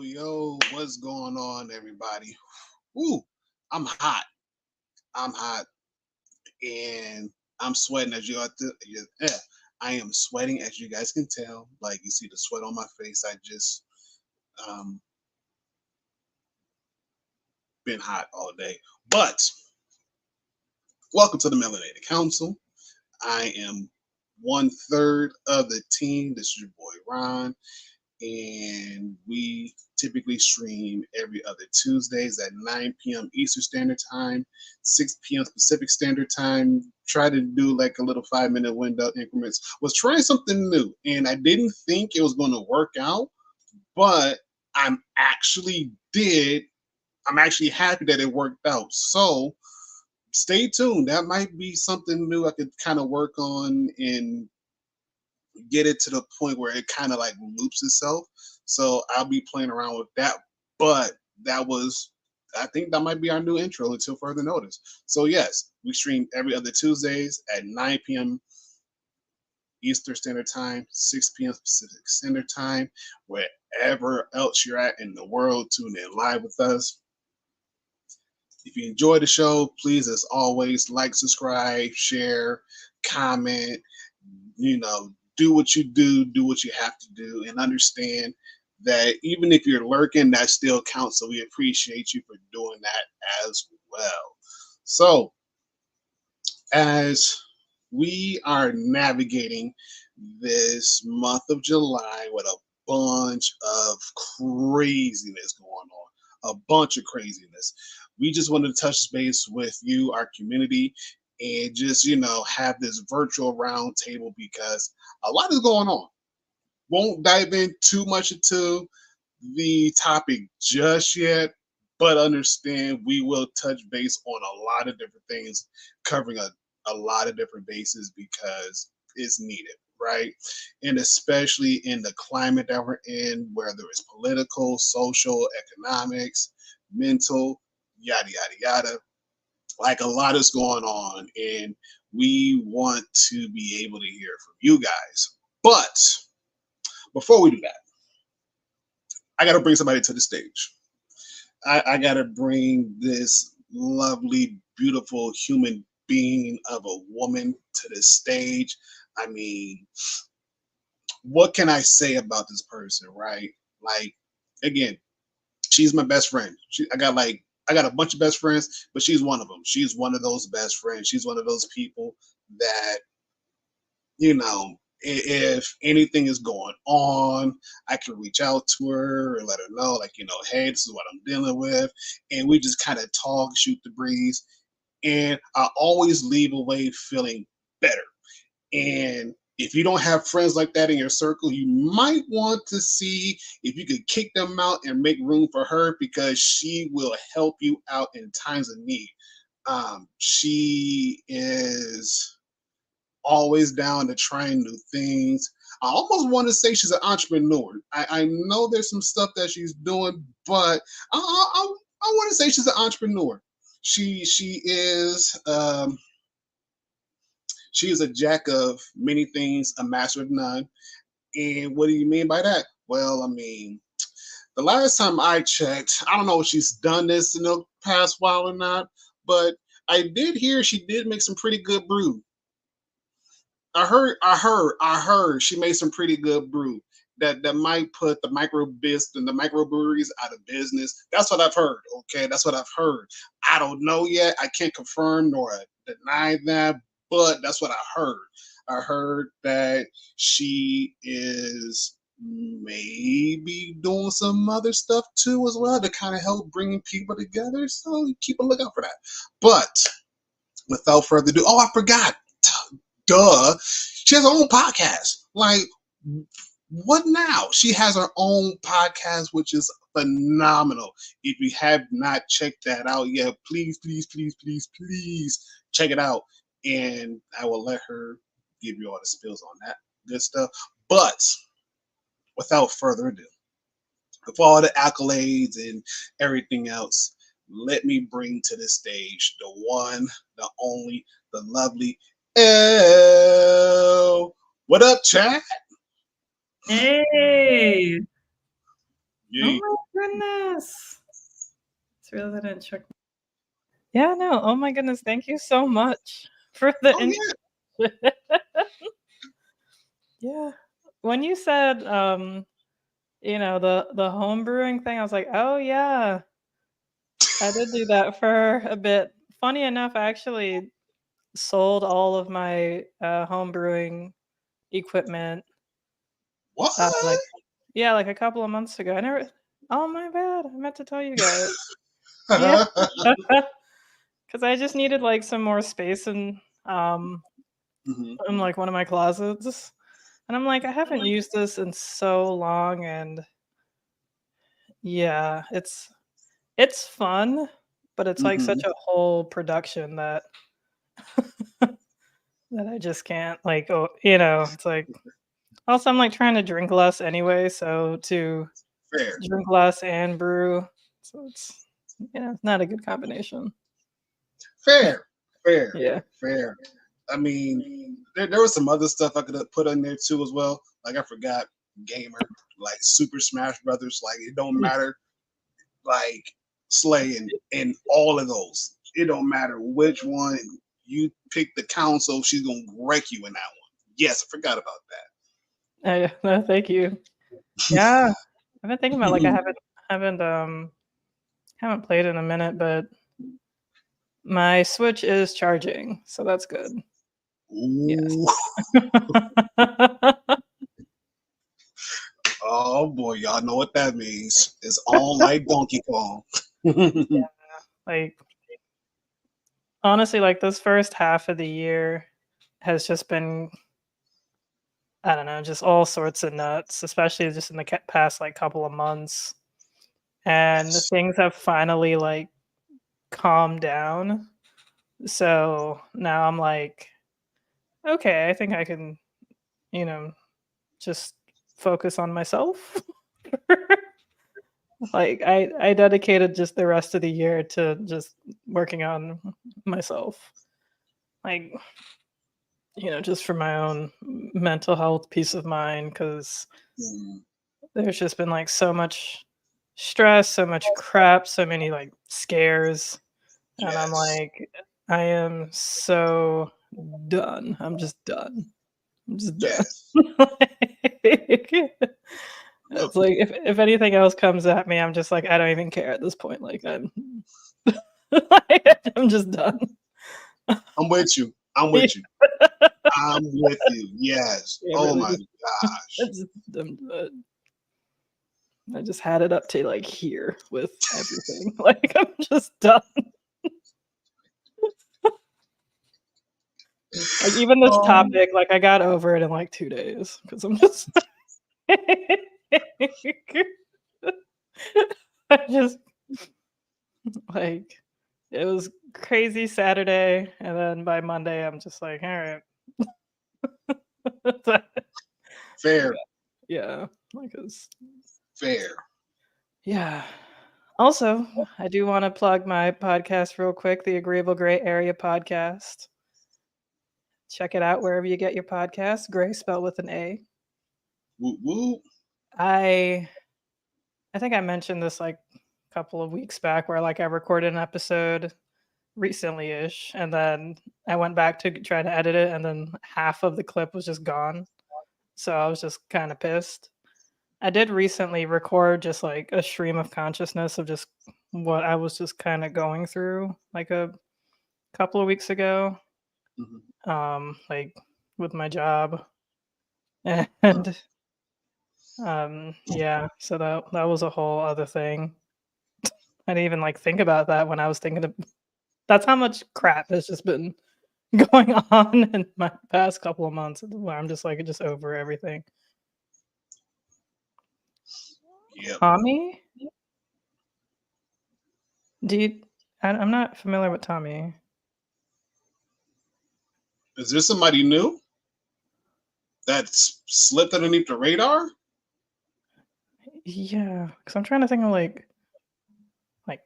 Yo, what's going on, everybody? Ooh, I'm hot. I'm hot, and I'm sweating as you got to. Yeah, I am sweating as you guys can tell. Like you see the sweat on my face. I just um been hot all day. But welcome to the Melanated Council. I am 1/3 of the team. This is your boy Ron, and we typically stream every other Tuesdays at 9 p.m. Eastern Standard Time, 6 p.m. Pacific Standard Time. Try to do like a little 5-minute window increments. Was trying something new, and I didn't think it was going to work out, but did. I'm actually happy that it worked out. So stay tuned. That might be something new I could kind of work on and get it to the point where it kind of like loops itself. So I'll be playing around with that. But that was, I think that might be our new intro until further notice. So yes, we stream every other Tuesdays at 9 p.m. Eastern Standard Time, 6 p.m. Pacific Standard Time. Wherever else you're at in the world, tune in live with us. If you enjoy the show, please, as always, like, subscribe, share, comment, do what you do what you have to do, and understand that even if you're lurking, that still counts. So we appreciate you for doing that as well. So as we are navigating this month of July with a bunch of craziness going on, a bunch of craziness. We just wanted to touch base with you, our community, and just, have this virtual roundtable because a lot is going on. Won't dive in too much into the topic just yet, but understand we will touch base on a lot of different things, covering a lot of different bases because it's needed, right? And especially in the climate that we're in, whether it's political, social, economics, mental, yada, yada, yada. Like a lot is going on, and we want to be able to hear from you guys. But before we do that, I got to bring somebody to the stage. I got to bring this lovely, beautiful human being of a woman to the stage. I mean, what can I say about this person, right? Like, again, she's my best friend. I got a bunch of best friends, but she's one of them. She's one of those best friends. She's one of those people that, you know, if anything is going on, I can reach out to her and let her know, like, hey, this is what I'm dealing with. And we just kind of talk, shoot the breeze. And I always leave away feeling better. And if you don't have friends like that in your circle, you might want to see if you could kick them out and make room for her, because she will help you out in times of need. She is always down to trying new things. I almost want to say she's an entrepreneur. I know there's some stuff that she's doing, but I want to say she's an entrepreneur. She is she is a jack of many things, a master of none. And what do you mean by that? Well, I mean, the last time I checked, I don't know if she's done this in the past while or not, but I did hear she did make some pretty good brew. I heard she made some pretty good brew that might put the and the microbreweries out of business. That's what I've heard. Okay, that's what I've heard. I don't know yet. I can't confirm nor deny that, but that's what I heard. I heard that she is maybe doing some other stuff too as well to kind of help bringing people together. So keep a lookout for that. But without further ado, oh, I forgot. Duh. She has her own podcast. Like, what now? She has her own podcast, which is phenomenal. If you have not checked that out yet, please, please, please, please, please check it out. And I will let her give you all the spills on that good stuff. But without further ado, with all the accolades and everything else, let me bring to the stage the one, the only, the lovely L. What up, chat? Hey! Yeah. Oh my goodness. It's really I didn't check. Yeah, no. Oh my goodness. Thank you so much for the Oh yeah. Yeah. When you said the home brewing thing, I was like, "Oh yeah. I did do that for a bit." Funny enough, I actually sold all of my home brewing equipment What? like like a couple of months ago. I never Oh my bad. I meant to tell you guys. Yeah. Because I just needed like some more space Mhm. in like one of my closets. And I'm like, I haven't used this in so long, and yeah, it's fun, but it's like such Mhm. a whole production that that I just can't like it's like also I'm like trying to drink less anyway, so to Fair. drink less and brew. So it's it's not a good combination. Fair. Fair. Yeah. Fair. I mean, there was some other stuff I could have put in there too as well. Like I forgot gamer, like Super Smash Brothers. Like it don't matter. Like slaying in all of those. It don't matter which one you pick the console, she's gonna wreck you in that one. Yes, I forgot about No, thank you. Yeah. I've been thinking about like I that. haven't played in a minute, but my Switch is charging, so that's good. Yes. Ooh. Oh boy, y'all know what that means. It's on like Donkey Kong. Like honestly, like this first half of the year has just been I don't know, just all sorts of nuts, especially just in the past like couple of months. And Yes. things have finally like calmed down. So now I'm like, okay, I think I can, you know, just focus on myself. Like I dedicated just the rest of the year to just working on myself. Like, just for my own mental health, peace of mind, because Mm, there's just been like so much stress, so much crap, so many like scares. And I'm yes. like, I am so done. I'm just done. I'm just done. Yes. Like, Yep. it's like if anything else comes at me, I'm just like, I don't even care at this point. Like I'm just done. I'm with you. I'm Yeah, with you. I'm with you. Yes. Oh really my just, gosh. I'm done. I just had it up to like here with everything. Like I'm just done. Like even this Um, topic, like I got over it in like 2 days because I'm just I just like it was crazy Saturday, and then by Monday I'm just like, all right. fair. Yeah, like it's Fair. yeah. Also, I do want to plug my podcast real quick, the Agreeable Gray Area Podcast. Check it out wherever you get your podcasts. Gray spelled with an A. Woo woo. I I think I mentioned this like a couple of weeks back where like I recorded an episode recently-ish, and then I went back to try to edit it, and then half of the clip was just gone. So I was just kind of pissed. I did recently record just like a stream of consciousness of just what I was just kind of going through like a couple of weeks ago, Mhm. like with my job. Mm, And yeah, so that was a whole other thing. I didn't even like think about that when I was thinking of that's how much crap has just been going on in my past couple of months where I'm just like just over everything. yep. Tommy? Do you I'm not familiar with Tommy. Is there somebody new that's slipped underneath the radar? Yeah, because I'm trying to think of like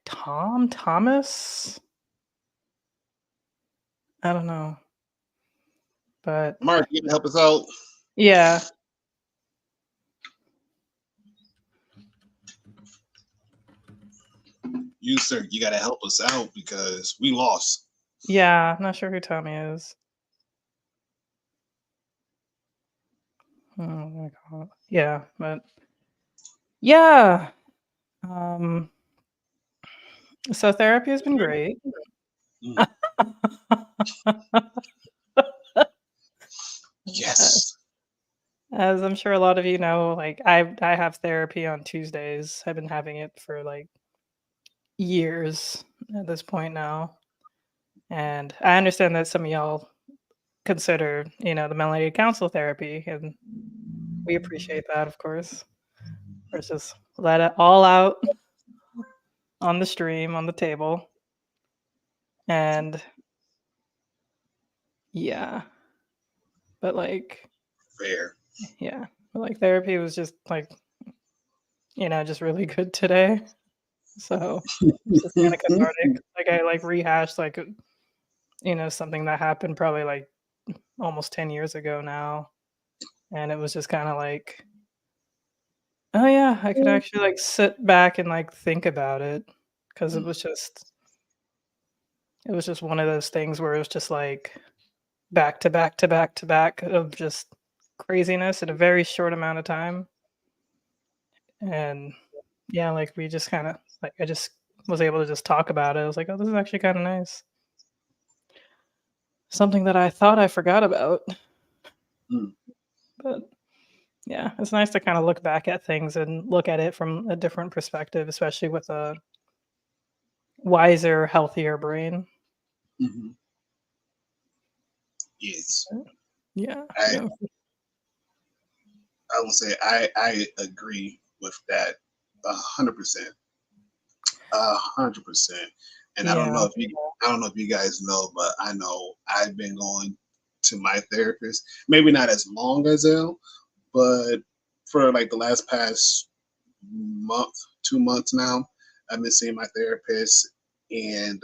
Thomas. I don't know, but Mark, you can help us out. yeah, You, sir, you got to help us out because we lost. yeah. I'm not sure who Tommy is. Oh my god. Yeah, but yeah. Um. So therapy has been great. Mm, Uh, yes. As I'm sure a lot of you know, like I have therapy on Tuesdays. I've been having it for like years at this point now. And I understand that some of y'all consider, the melanated counsel therapy, and we appreciate that, of course. Let's just let it all out on the stream, on the table. And yeah, but like, Fair. yeah, but like therapy was just like, just really good today. So it's just kind of cathartic. Like I like rehashed like, something that happened probably like almost 10 years ago now. And it was just kind of like, oh yeah, I could actually like sit back and like think about it because Mm, it was just one of those things where it was just like back to back to back to back of just craziness in a very short amount of time. And yeah, like we just kind of like I just was able to just talk about it. I was like, oh, this is actually kind of nice. Something that I thought I forgot about, mm, but yeah, it's nice to kind of look back at things and look at it from a different perspective, especially with a wiser, healthier brain. mhm. Yes. Yeah, I yeah, I will say I agree with that 100%. 100%. And yeah, I don't know if you guys know, but I know I've been going to my therapist, maybe not as long as Elle, but for like the last past month, 2 months now. I've been seeing my therapist, and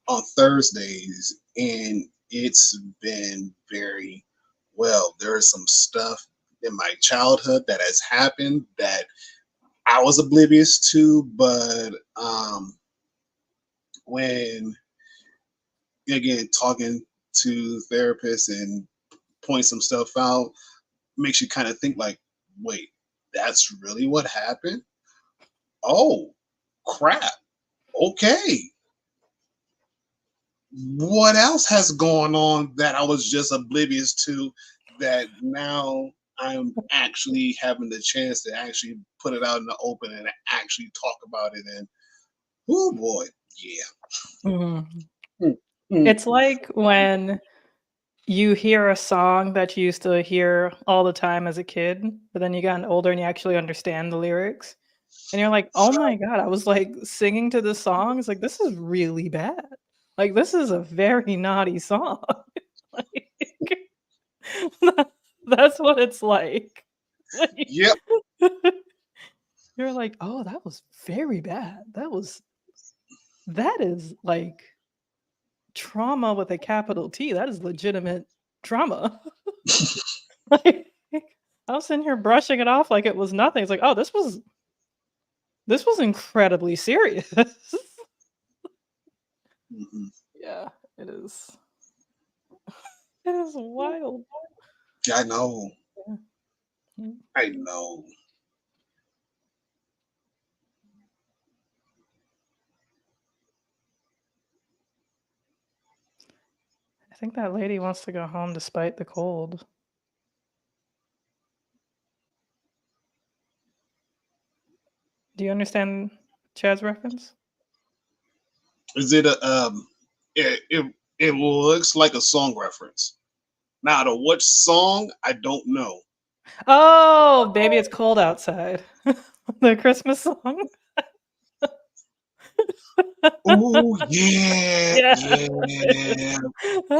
on Thursdays, and it's been very well. There is some stuff in my childhood that has happened that I was oblivious to, but when again talking to therapists and point some stuff out makes you kind of think like, wait, that's really what happened? Oh, crap. Okay. What else has gone on that I was just oblivious to that now I'm actually having the chance to actually put it out in the open and actually talk about it? And oh boy, yeah. Mhm. Mm, mm. It's like when you hear a song that you used to hear all the time as a kid, but then you gotten older and you actually understand the lyrics, and you're like, "Oh my god, I was, like, singing to this song, it's like, this is really bad. Like, this is a very naughty song." Like, that that's what it's like. Like, Yep. you're like, "Oh, that was very bad. That is, like, trauma with a capital T. That is legitimate trauma." Like, I was sitting here brushing it off like it was nothing. It's like, "Oh, this was incredibly serious." Mhm. Yeah, it is. It is wild. I know. Yeah. Mm. I know. I think that lady wants to go home despite the cold. Do you understand Chad's reference? Is it a it looks like a song reference. Now to which song, I don't know. Oh, "Baby It's Cold Outside." The Christmas song? Oh yeah, Yeah. yeah,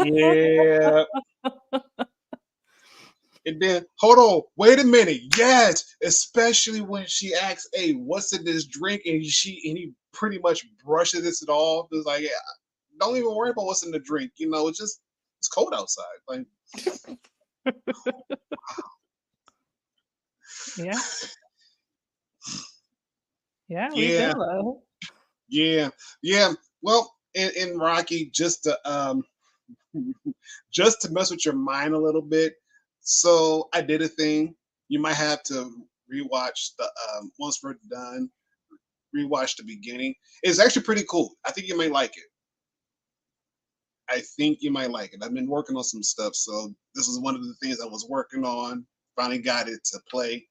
yeah. And then hold on, wait a minute. Yes, especially when she asks, "Hey, what's in this drink?" and he pretty much brushes it off. It's like, yeah, don't even worry about what's in the drink. It's just it's cold outside. Like, Yeah. Yeah, we've been yeah, low. yeah, yeah. Well, in Rocky, just to mess with your mind a little bit. So I did a thing. You might have to rewatch the once we're done. Rewatch the beginning. It's actually pretty cool. I think you might like it. I think you might like it. I've been working on some stuff, so this is one of the things I was working on. Finally got it to play,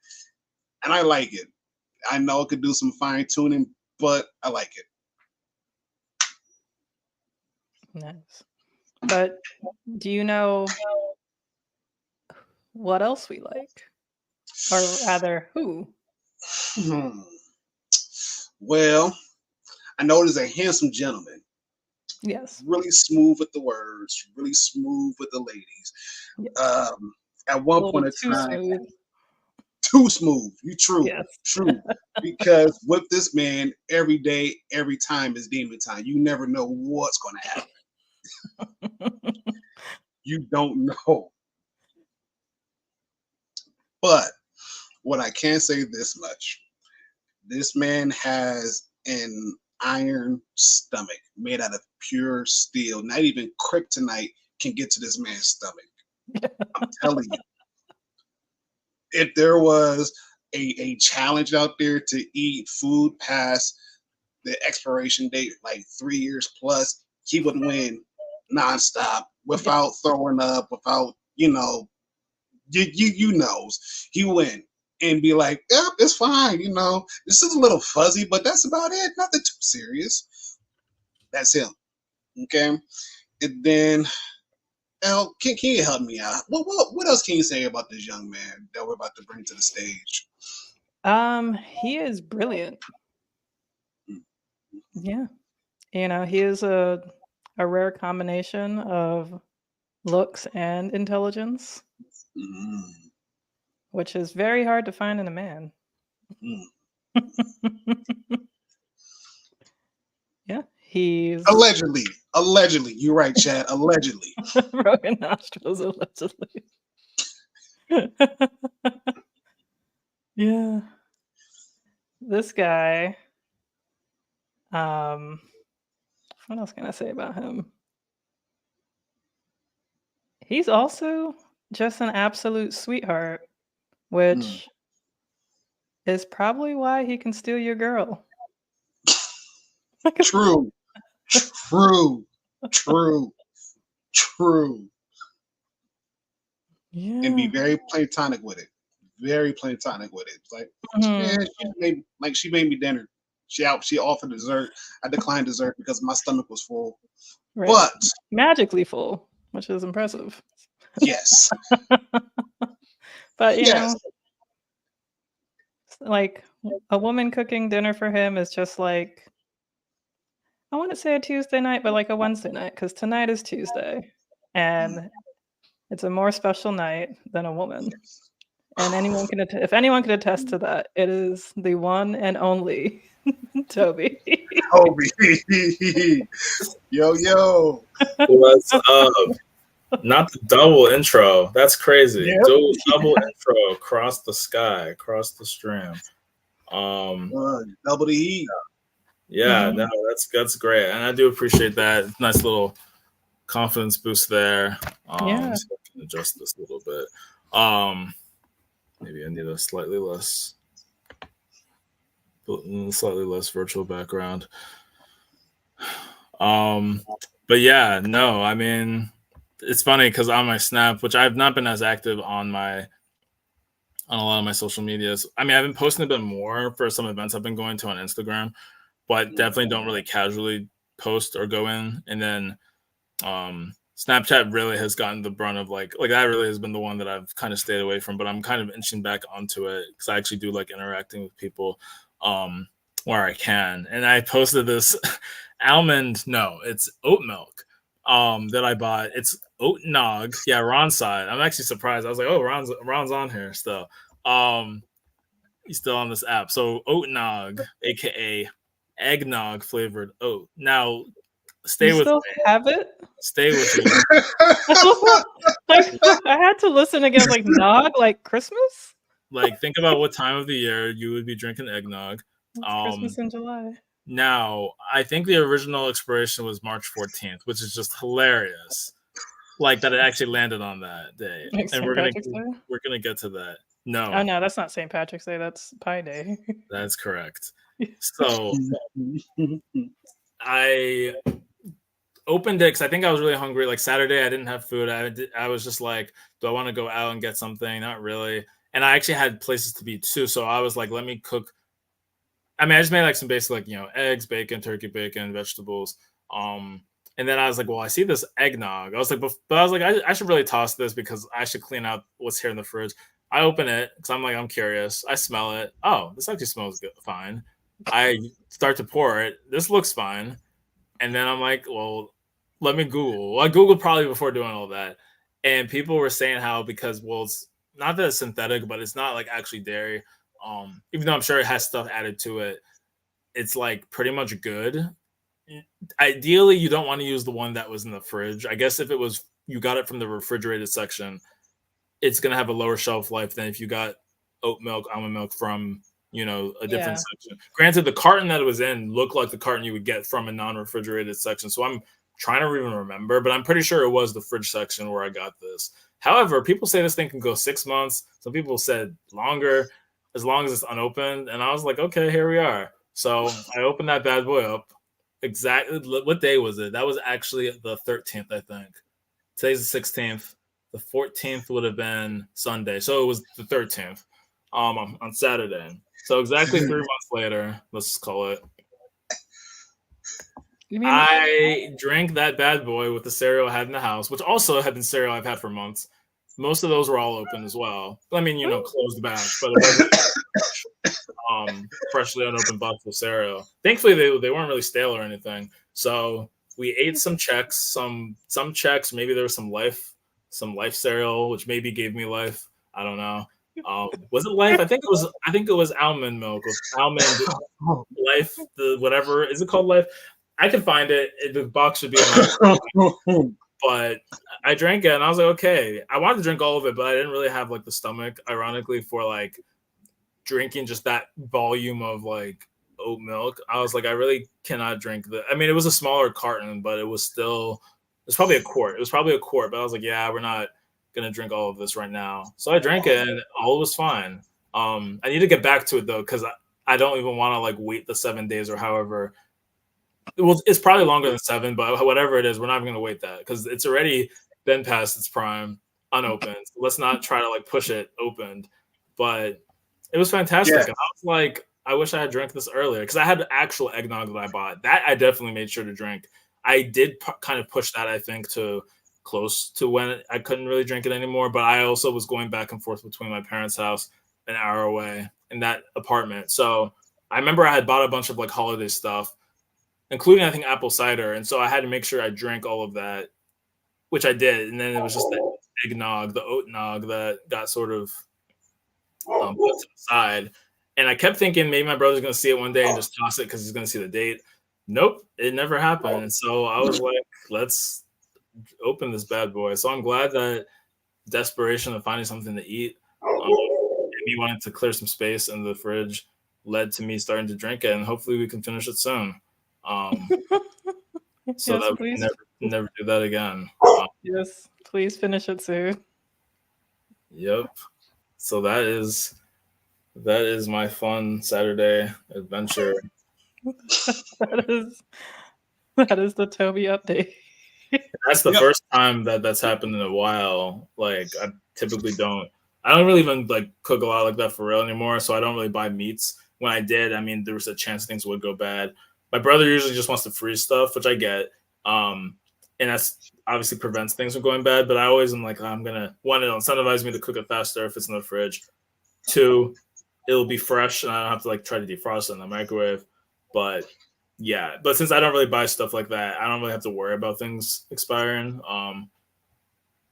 and I like it. I know it could do some fine tuning, but I like it. Nice. But do you know what else we like? Or rather, who? Hmm. Well, I know there's a handsome gentleman, Yes. really smooth with the words, really smooth with the ladies. Yes. Um, at A one little point in too time, smooth. too smooth. You true, Yes. true. Because with this man, every day, every time is demon time. You never know what's going to happen. You don't know. But what I can say this much: this man has an iron stomach made out of pure steel. Not even kryptonite can get to this man's stomach. I'm telling you, if there was a challenge out there to eat food past the expiration date, like 3 years plus, he would win nonstop Yeah. without throwing up, without you knows he win and be like, yeah, it's fine. This is a little fuzzy, but that's about it. Nothing too serious. That's him. Okay, and then El, can you help me out? What else can you say about this young man that we're about to bring to the stage? He is brilliant. Yeah. He is a rare combination of looks and intelligence, Mm, which is very hard to find in a man. Mm. Yeah, he's Allegedly. You're right, Chad. Allegedly. broken nostrils allegedly. Yeah, this guy. Um, what else can I say about him? He's also just an absolute sweetheart, Mm. which is probably why he can steal your girl. True. True. True. True. And be Yeah. very platonic with it. Very platonic with it. It's like, yeah, Mhm. she made me dinner. She offered dessert. I declined dessert because my stomach was full. Right. But Magically full, which is impressive. yes. But, Yes. like, a woman cooking dinner for him is just like I wouldn't say a Tuesday night, but like a Wednesday night, because tonight is Tuesday, Mm. and it's a more special night than a woman. And anyone can if anyone can attest to that, it is the one and only Toby. Kobe. Yo, yo. What's up? Not the double intro. That's crazy. Yep. Double intro across the sky, across the stream. Double the heat. Yeah, no, Mhm. that's great, and I do appreciate that. Nice little confidence boost there. Yeah. So I can adjust this a little bit. Maybe I need a slightly less virtual background. But yeah, no, I mean, it's funny because on my Snap, which I've not been as active on a lot of my social medias. I mean, I've been posting a bit more for some events I've been going to on Instagram, but definitely don't really casually post or go in. And then Snapchat really has gotten the brunt of like that really has been the one that I've kind of stayed away from, but I'm kind of inching back onto it because I actually do like interacting with people where I can. And I posted this it's oat milk that I bought. It's oat nog. Yeah, Ron's side. I'm actually surprised. I was like, oh, Ron's on here still. He's still on this app. So oat nog, aka eggnog flavored oat. Now You stay with still me. have it? Stay with me. I had to listen again. I was like, nog, like Christmas? Like, think about what time of the year you would be drinking eggnog. It's Christmas in July. Now, I think the original expiration was March 14th, which is just hilarious. Like that it actually landed on that day. Like And St. Patrick's Day? we're gonna get to that. Oh No, no, that's not St. Patrick's Day. That's Pi Day. that's correct. So I opened it because I think I was really hungry. Like Saturday, I didn't have food. I was just like, do I want to go out and get something? Not really. And I actually had places to be too. So I was like, let me cook. I mean, I just made like some basic, like, eggs, bacon, turkey bacon, vegetables. And then I was like, well, I see this eggnog. I was like, but I was like, I should really toss this because I should clean out what's here in the fridge. I open it because I'm curious. I smell it. Oh, this actually smells good, fine. I start to pour it. This looks fine. And then I'm like, well, let me Google. Well, I Googled probably before doing all that. And people were saying how because, well, it's not that it's synthetic, but it's not like actually dairy. Even though I'm sure it has stuff added to it, it's like pretty much good. Ideally, you don't want to use the one that was in the fridge. I guess if it was you got it from the refrigerated section, it's gonna have a lower shelf life than if you got oat milk, almond milk from a different Yeah. section. Granted, the carton that it was in looked like the carton you would get from a non-refrigerated section. So I'm trying to even remember, but I'm pretty sure it was the fridge section where I got this. However, people say this thing can go 6 months. Some people said longer, as long as it's unopened. And I was like, okay, here we are. So I opened that bad boy up. Exactly. What day was it? That was actually the 13th, I think. Today's the 16th. The 14th would have been Sunday. So it was the 13th on Saturday. So exactly 3 months later, let's call it. You mean I drank that bad boy with the cereal I had in the house, which also had been cereal I've had for months. Most of those were all open as well. I mean, closed back, but it wasn't freshly unopened box of cereal. Thankfully, they weren't really stale or anything. So we ate some checks, some checks. Maybe there was some life cereal, which maybe gave me life. I don't know. Was it Life? I think it was almond milk with almond Life. The whatever is it called Life? I can find it. The box should be in my. But I drank it and I was like, okay. I wanted to drink all of it, but I didn't really have like the stomach, ironically, for like drinking just that volume of like oat milk. I was like, I really cannot drink the. I mean, it was a smaller carton, but it was still. It's probably a quart. It was probably a quart, but I was like, yeah, we're not gonna drink all of this right now. So I drank it and all was fine. I need to get back to it though, because I don't even want to like wait the 7 days or however. Well, it's probably longer than 7, but whatever it is, we're not even gonna wait that because it's already been past its prime, unopened. So let's not try to like push it opened. But it was fantastic. Yeah. And I was like, I wish I had drank this earlier because I had actual eggnog that I bought. That I definitely made sure to drink. I did kind of push that, I think, to close to when I couldn't really drink it anymore. But I also was going back and forth between my parents' house an hour away in that apartment. So I remember I had bought a bunch of like holiday stuff, including I think apple cider. And so I had to make sure I drank all of that, which I did. And then it was just the eggnog, the oat nog that got sort of put to the side. And I kept thinking maybe my brother's going to see it one day and just toss it because he's going to see the date. Nope, it never happened. And so I was like, let's open this bad boy. So I'm glad that desperation of finding something to eat and me wanting to clear some space in the fridge led to me starting to drink it. And hopefully we can finish it soon. So Yes, that we please. can never do that again. Yes, please finish it soon. Yep. So that is my fun Saturday adventure. that is the Toby update. That's the Yep. first time that's happened in a while. Like I typically don't. I don't really even like cook a lot like that for real anymore. So I don't really buy meats. When I did, I mean, there was a chance things would go bad. My brother usually just wants to freeze stuff, which I get. And that's obviously prevents things from going bad. But I always am like, I'm gonna one, it'll incentivize me to cook it faster if it's in the fridge. 2, it'll be fresh and I don't have to like try to defrost it in the microwave. But yeah, but since I don't really buy stuff like that, I don't really have to worry about things expiring.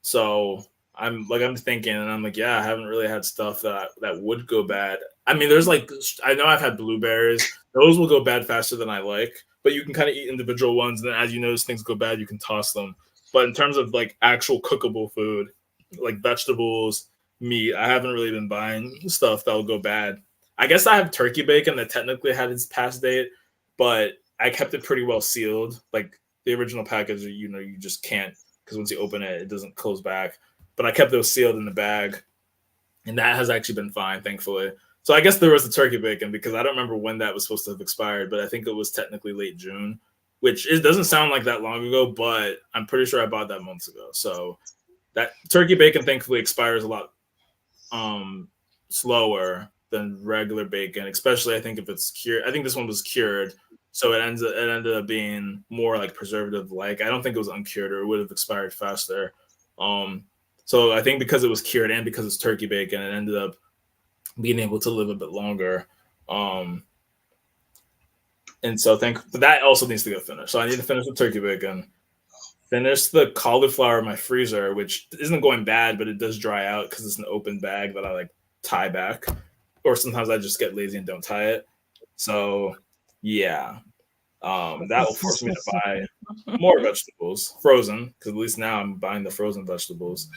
So I'm thinking, and I'm like, yeah, I haven't really had stuff that would go bad. I mean, there's like I know I've had blueberries; those will go bad faster than I like. But you can kind of eat individual ones, and then as you notice things go bad, you can toss them. But in terms of like actual cookable food, like vegetables, meat, I haven't really been buying stuff that will go bad. I guess I have turkey bacon that technically had its past date, but I kept it pretty well sealed. Like the original package, you just can't because once you open it, it doesn't close back. But I kept those sealed in the bag, and that has actually been fine, thankfully. So I guess there was the turkey bacon because I don't remember when that was supposed to have expired, but I think it was technically late June, which it doesn't sound like that long ago, but I'm pretty sure I bought that months ago. So that turkey bacon thankfully expires a lot slower than regular bacon, especially I think if it's cured. I think this one was cured, so it ended up being more like preservative like. I don't think it was uncured or it would have expired faster. So I think because it was cured and because it's turkey bacon, it ended up being able to live a bit longer. And so but that also needs to go finished. So I need to finish the turkey bacon, finish the cauliflower in my freezer, which isn't going bad, but it does dry out because it's an open bag that I like tie back. Or sometimes I just get lazy and don't tie it. So yeah. That will force me to buy more vegetables, frozen, because at least now I'm buying the frozen vegetables.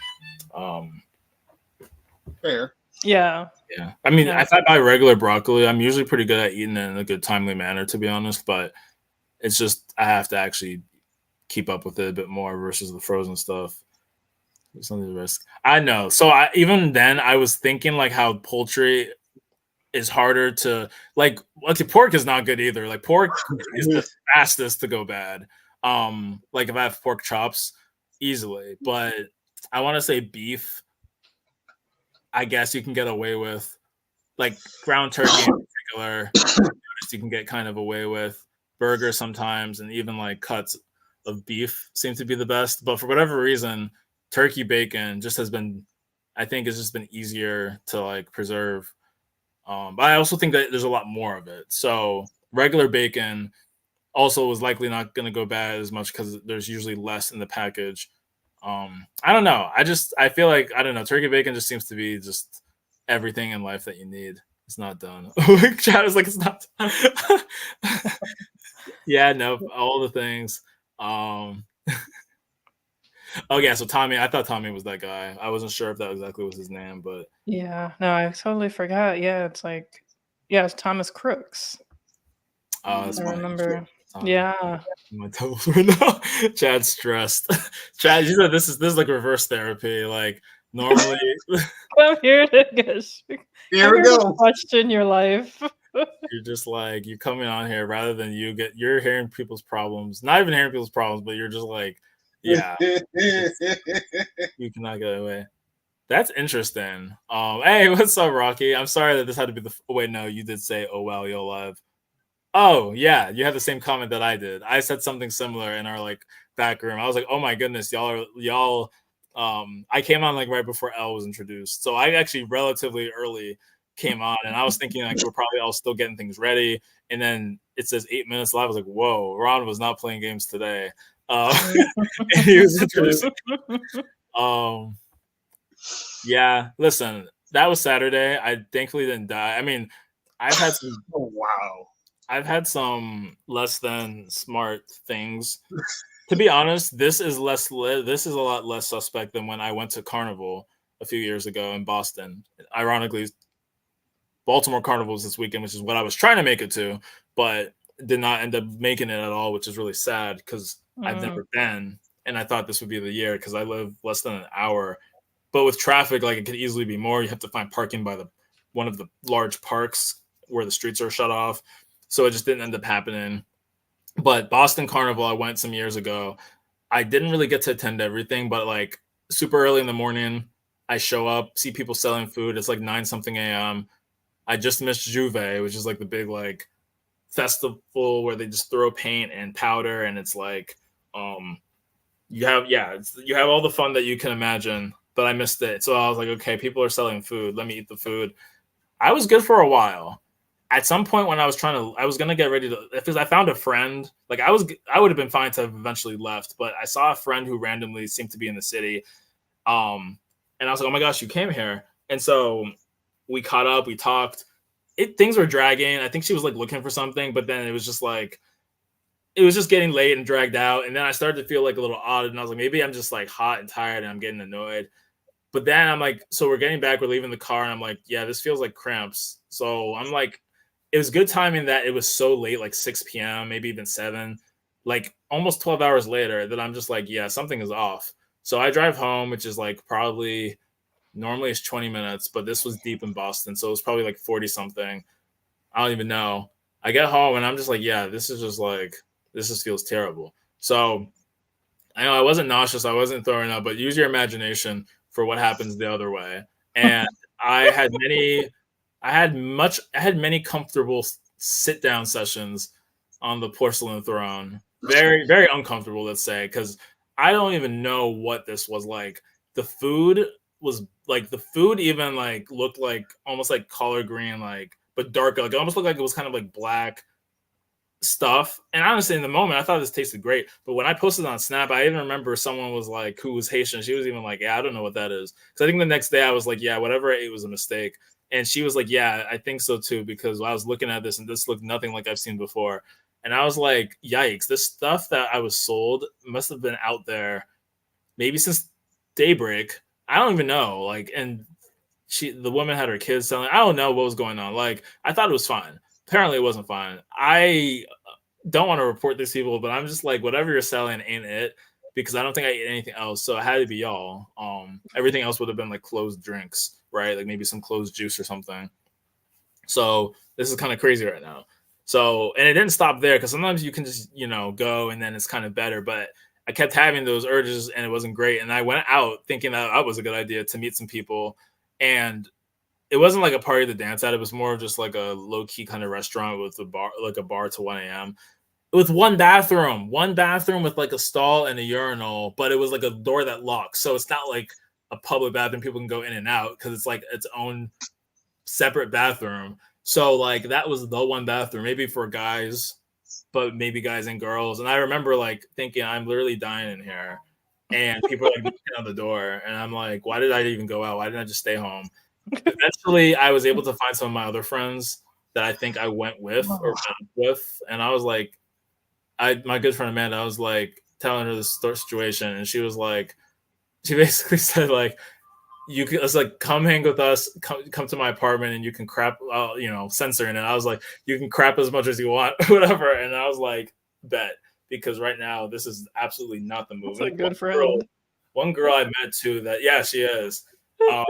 Fair. Yeah. Yeah. I mean, Yeah. if I buy regular broccoli, I'm usually pretty good at eating it in a good, timely manner, to be honest. But it's just, I have to actually keep up with it a bit more versus the frozen stuff. There's something to risk. I know. So even then, I was thinking like how poultry is harder to like. Okay, pork is not good either. Like pork is the fastest to go bad. Like if I have pork chops, easily. But I want to say beef. I guess you can get away with like ground turkey in particular. You can get kind of away with burgers sometimes, and even like cuts of beef seem to be the best. But for whatever reason, turkey bacon just has been, I think, it's just been easier to like preserve. But I also think that there's a lot more of it. So regular bacon also was likely not going to go bad as much because there's usually less in the package. I don't know. I feel like I don't know. Turkey bacon just seems to be just everything in life that you need. It's not done. Chad was like, it's not done. Yeah, no, all the things. Um, oh yeah, so Tommy, I thought Tommy was that guy. I wasn't sure if that exactly was his name, but Yeah, no, I totally forgot. Yeah, it's like, yeah, it's Thomas Crooks. that's I funny. remember. Tommy. Yeah. My toes right now. Chad's stressed. Chad, you said this is like reverse therapy. Like normally, I'm here to Here I'm we here to go. question your life. you're just like you're coming on here rather than you're hearing people's problems. Not even hearing people's problems, but you're just like, yeah, you cannot get away. That's interesting. Hey, what's up, Rocky? I'm sorry that this had to be the. Oh, wait, no, you did say, "Oh wow, you're alive." Oh yeah, you had the same comment that I did. I said something similar in our like back room. I was like, "Oh my goodness, y'all." I came on like right before L was introduced, so I actually relatively early came on, and I was thinking like we're probably all still getting things ready, and then it says 8 minutes live. I was like, "Whoa, Ron was not playing games today." And he was introducing. Um, yeah, listen, that was Saturday. I thankfully didn't die. I mean, I've had some Oh wow. I've had some less than smart things. To be honest, this is a lot less suspect than when I went to Carnival a few years ago in Boston. Ironically, Baltimore Carnival's this weekend, which is what I was trying to make it to, but did not end up making it at all, which is really sad because I've Mm. never been, and I thought this would be the year because I live less than an hour. But with traffic, like it could easily be more. You have to find parking by the one of the large parks where the streets are shut off. So it just didn't end up happening. But Boston Carnival, I went some years ago. I didn't really get to attend everything, but like super early in the morning, I show up, see people selling food. It's like 9 something a.m. I just missed Juve, which is like the big like festival where they just throw paint and powder, and it's like um you have all the fun that you can imagine. But I missed it, so I was like, okay, people are selling food. Let me eat the food. I was good for a while. At some point when I was gonna get ready to, because I found a friend. Like I would have been fine to have eventually left, but I saw a friend who randomly seemed to be in the city. And I was like, oh my gosh, you came here, and so we caught up, we talked. Things were dragging. I think she was like looking for something, but then it was just getting late and dragged out. And then I started to feel like a little odd, and I was like, maybe I'm just like hot and tired, and I'm getting annoyed. But then I'm like, so we're getting back, we're leaving the car, and I'm like, yeah, this feels like cramps. So I'm like, it was good timing that it was so late, like 6 p.m., maybe even 7, like almost 12 hours later, that I'm just like, yeah, something is off. So I drive home, which is like probably normally it's 20 minutes, but this was deep in Boston. So it was probably like 40 something. I don't even know. I get home and I'm just like, yeah, this just feels terrible. So I know I wasn't nauseous, I wasn't throwing up, but use your imagination for what happens the other way. And I had many, I had many comfortable sit down sessions on the porcelain throne. Very, very uncomfortable, let's say, because I don't even know what this was like. The food was like the food even like looked like almost like collard green, like but darker. Like it almost looked like it was kind of like black stuff. And honestly, in the moment, I thought this tasted great. But when I posted on Snap, I even remember someone was like, who was Haitian. She was even like, yeah, I don't know what that is. Because I think the next day I was like, yeah, whatever I ate was a mistake. And she was like, yeah, I think so too. Because I was looking at this and this looked nothing like I've seen before. And I was like, yikes, this stuff that I was sold must have been out there maybe since daybreak. I don't even know. Like, and the woman had her kids selling. I don't know what was going on. Like, I thought it was fine. Apparently, it wasn't fine. I don't want to report these people, but I'm just like, whatever you're selling ain't it, because I don't think I ate anything else. So it had to be y'all. Everything else would have been like closed drinks, right? Like maybe some closed juice or something. So this is kind of crazy right now. So, and it didn't stop there because sometimes you can just, go and then it's kind of better. But I kept having those urges and it wasn't great. And I went out thinking that was a good idea to meet some people. And it wasn't like a party to dance at. It was more of just like a low key kind of restaurant with a bar, like a bar to 1 a.m. with one bathroom with like a stall and a urinal, but it was like a door that locks. So it's not like a public bathroom people can go in and out because it's like its own separate bathroom. So like that was the one bathroom, maybe for guys, but maybe guys and girls. And I remember like thinking, I'm literally dying in here. And people are like knocking on the door. And I'm like, why did I even go out? Why didn't I just stay home? Eventually, I was able to find some of my other friends that I think I went with or met up with, and I was like, my good friend Amanda, I was like telling her this situation, and she was like, she basically said like, you can, it's like, come hang with us, come to my apartment, and you can crap, censoring it. I was like, you can crap as much as you want, whatever. And I was like, bet, because right now this is absolutely not the move. That's a And good friend. one girl I met too, that yeah, she is. Um,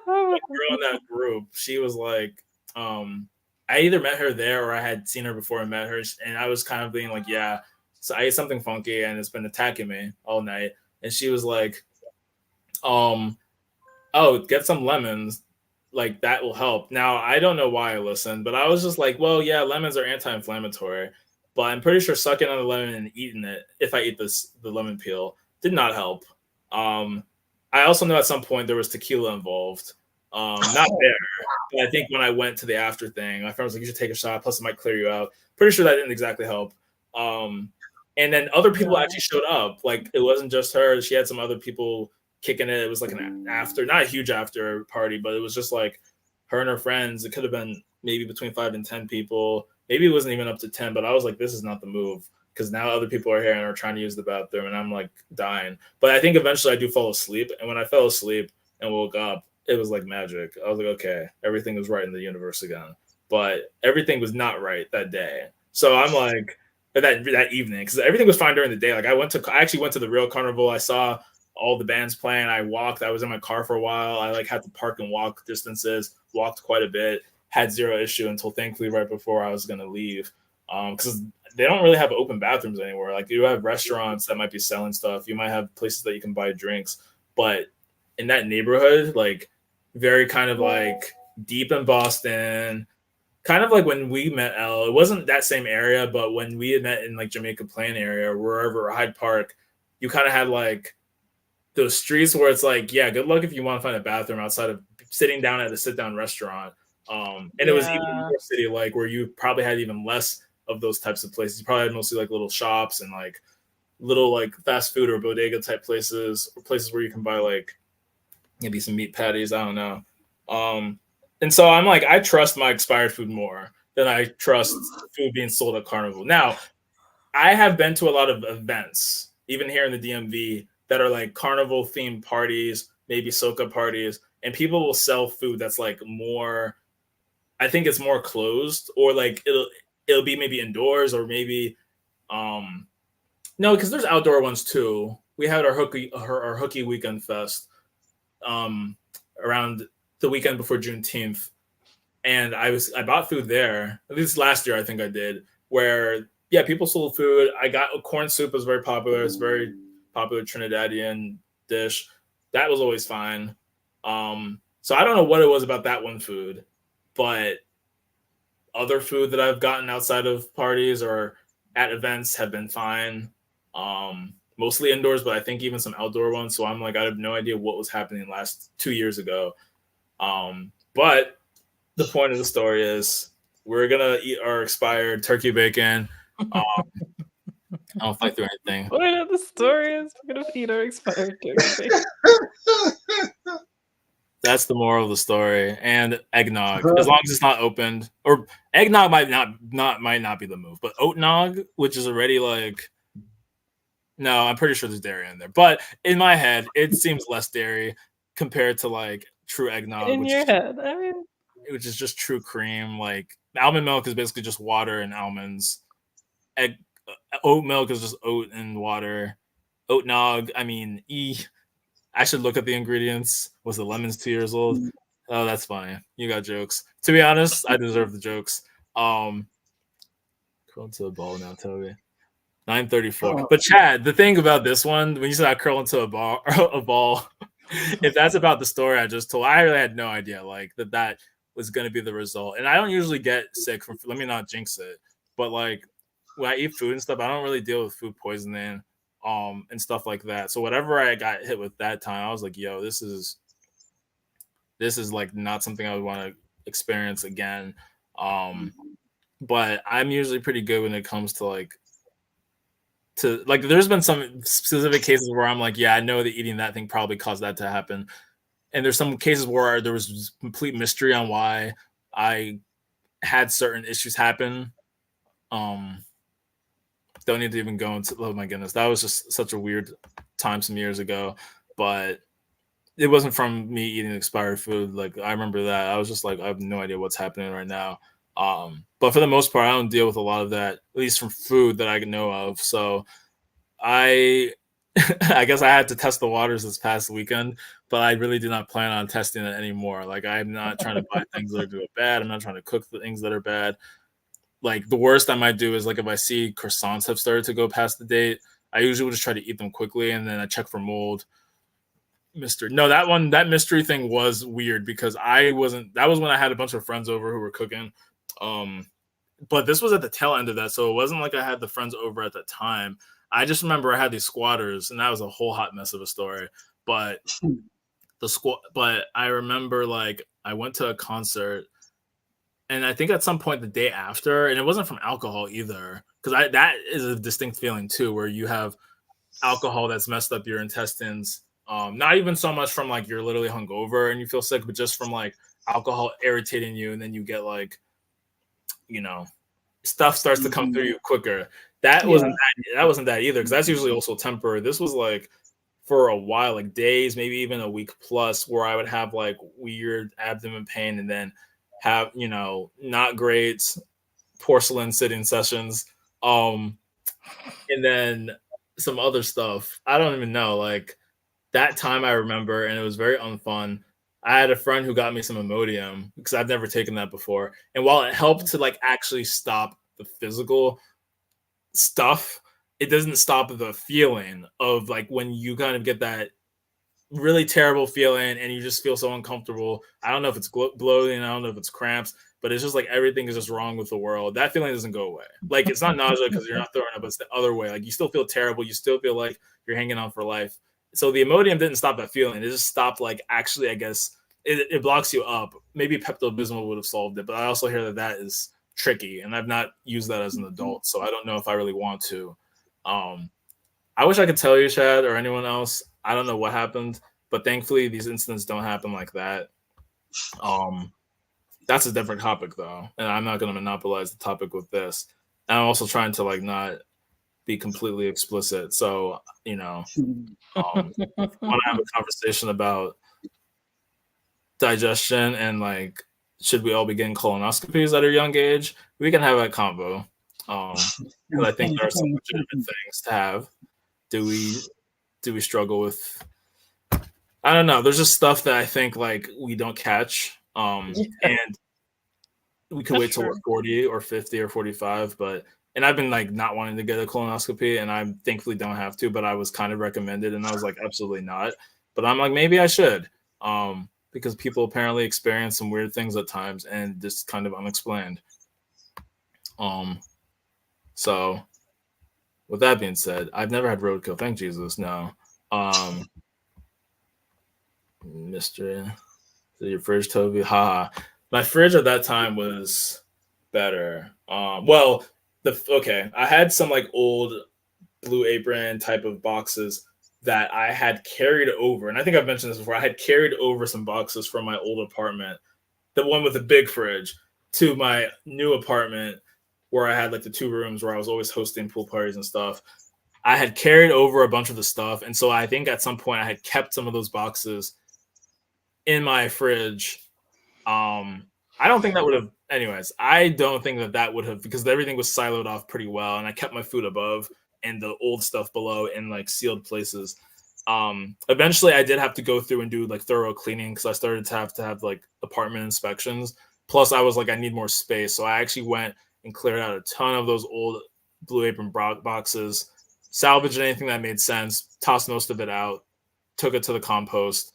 one girl in that group, she was like, I either met her there or I had seen her before I met her, and I was kind of being like, yeah, so I ate something funky and it's been attacking me all night. And she was like, um, oh, get some lemons. Like that will help. Now, I don't know why I listened, but I was just like, well, yeah, lemons are anti-inflammatory, but I'm pretty sure sucking on the lemon and eating it, if I eat the lemon peel, did not help. Um, I also know at some point there was tequila involved. Not there, but I think when I went to the after thing, my friend was like, you should take a shot, plus it might clear you out. Pretty sure that didn't exactly help. Um, and then other people Yeah. actually showed up. Like it wasn't just her. She had some other people kicking it. It was like an after, not a huge after party, but it was just like her and her friends. It could have been maybe between 5 and 10 people. Maybe it wasn't even up to 10, but I was like, this is not the move because now other people are here and are trying to use the bathroom and I'm like dying. But I think eventually I do fall asleep. And when I fell asleep and woke up, it was like magic. I was like, okay, everything was right in the universe again. But everything was not right that day. So I'm like, that evening, because everything was fine during the day. Like I actually went to the real carnival. I saw all the bands playing. I walked. I was in my car for a while. I like had to park and walk distances. Walked quite a bit. Had zero issue until thankfully right before I was gonna leave. Because they don't really have open bathrooms anywhere. Like you have restaurants that might be selling stuff. You might have places that you can buy drinks, but in that neighborhood, like very kind of like deep in Boston, kind of like when we met Elle, it wasn't that same area, but when we had met in like Jamaica Plain area or wherever, Hyde Park, you kind of had like those streets where it's like, yeah, good luck if you want to find a bathroom outside of sitting down at a sit down restaurant. And it was even Yeah. more city like where you probably had even less of those types of places. You probably had mostly like little shops and like little like fast food or bodega type places or places where you can buy like maybe some meat patties. I don't know. And so I'm like, I trust my expired food more than I trust food being sold at Carnival. Now, I have been to a lot of events, even here in the DMV, that are like carnival themed parties, maybe soca parties, and people will sell food that's like more. I think it's more closed, or like it'll be maybe indoors, or maybe no, because there's outdoor ones too. We had our hooky weekend fest um around the weekend before Juneteenth, and I bought food there. At least last year, I think I did. Where yeah, people sold food. I got corn soup is very popular. It's very popular Trinidadian dish. That was always fine. So I don't know what it was about that one food, but other food that I've gotten outside of parties or at events have been fine. Mostly indoors, but I think even some outdoor ones. So I'm like, I have no idea what was happening last 2 years ago. But the point of the story is we're gonna eat our expired turkey bacon. I don't fight through anything. What are the stories? We're gonna feed our expired turkey. That's the moral of the story. And eggnog, as long as it's not opened, or eggnog might not be the move, but oat nog, which is already like, no, I'm pretty sure there's dairy in there. But in my head, it seems less dairy compared to like true eggnog, In your head, I mean, which is just true cream. Like almond milk is basically just water and almonds. Egg Oat milk is just oat and water. Oat nog, I mean, I should look at the ingredients. Was the lemon's 2 years old? Oh, that's funny. You got jokes. To be honest, I deserve the jokes. Curl into a ball now, Toby. 9:34. But Chad, the thing about this one, when you said I curl into a ball, if that's about the story I just told, I really had no idea like that was going to be the result. And I don't usually get sick from. Let me not jinx it, but like when I eat food and stuff, I don't really deal with food poisoning, and stuff like that. So whatever I got hit with that time, I was like, yo, this is like not something I would want to experience again. But I'm usually pretty good when it comes to like there's been some specific cases where I'm like, yeah, I know that eating that thing probably caused that to happen. and there's some cases where there was complete mystery on why I had certain issues happen. Um, don't need to even go into. Oh my goodness, that was just such a weird time some years ago, but it wasn't from me eating expired food. Like I remember that. I was just like, I have no idea what's happening right now. But for the most part, I don't deal with a lot of that, at least from food that I know of. So I I guess I had to test the waters this past weekend, but I really do not plan on testing it anymore. Like I'm not trying to buy things that are good bad. I'm not trying to cook the things that are bad. Like the worst I might do is like if I see croissants have started to go past the date, I usually would just try to eat them quickly and then I check for mold. Mystery. No, that mystery thing was weird because I wasn't. That was when I had a bunch of friends over who were cooking. Um, but this was at the tail end of that, so it wasn't like I had the friends over at the time. I just remember I had these squatters, and that was a whole hot mess of a story. But but I remember like I went to a concert, and I think at some point the day after, and it wasn't from alcohol either, because I that is a distinct feeling too, where you have alcohol that's messed up your intestines. Not even so much from like you're literally hungover and you feel sick, but just from like alcohol irritating you, and then you get like, you know, stuff starts to come through you quicker. That wasn't that wasn't that either, because that's usually also temporary. This was like for a while, like days, maybe even a week plus, where I would have like weird abdomen pain and then have, not great porcelain sitting sessions. And then some other stuff. I don't even know. Like that time I remember, and it was very unfun. I had a friend who got me some Imodium because I've never taken that before. And while it helped to like actually stop the physical stuff, it doesn't stop the feeling of like when you kind of get that really terrible feeling and you just feel so uncomfortable. I don't know if it's bloating, I don't know if it's cramps, but it's just like everything is just wrong with the world. That feeling doesn't go away. Like it's not nausea because you're not throwing up, it's the other way. Like you still feel terrible, you still feel like you're hanging on for life. So the Imodium didn't stop that feeling. It just stopped like actually, I guess it blocks you up. Maybe Pepto Bismol would have solved it, but I also hear that that is tricky, and I've not used that as an adult, so I don't know if I really want to. I wish I could tell you, Chad, or anyone else. I don't know what happened, but thankfully these incidents don't happen like that. That's a different topic though, and I'm not going to monopolize the topic with this. And I'm also trying to like not be completely explicit. So if you want to have a conversation about digestion and like should we all be getting colonoscopies at a young age, we can have that convo. Because I think there are some legitimate things to have. Do we struggle with? I don't know. There's just stuff that I think like we don't catch, and we could wait till we're 40 or 50 or 45. And I've been like not wanting to get a colonoscopy, and I thankfully don't have to. But I was kind of recommended, and I was like, absolutely not. But I'm like, maybe I should, because people apparently experience some weird things at times, and just kind of unexplained. So with that being said, I've never had roadkill. Thank Jesus, no. Mr. Your fridge, Toby? Haha. My fridge at that time was better. I had some like old Blue Apron type of boxes that I had carried over, and I think I've mentioned this before. I had carried over some boxes from my old apartment, the one with the big fridge, to my new apartment where I had like the 2 rooms where I was always hosting pool parties and stuff. I had carried over a bunch of the stuff, and so I think at some point I had kept some of those boxes in my fridge. I don't think that would have. Anyways, I don't think that would have, because everything was siloed off pretty well, and I kept my food above and the old stuff below in like sealed places. Eventually, I did have to go through and do like thorough cleaning because I started to have like apartment inspections. Plus, I was like, I need more space, so I actually went and cleared out a ton of those old Blue Apron boxes, salvaged anything that made sense, tossed most of it out, took it to the compost.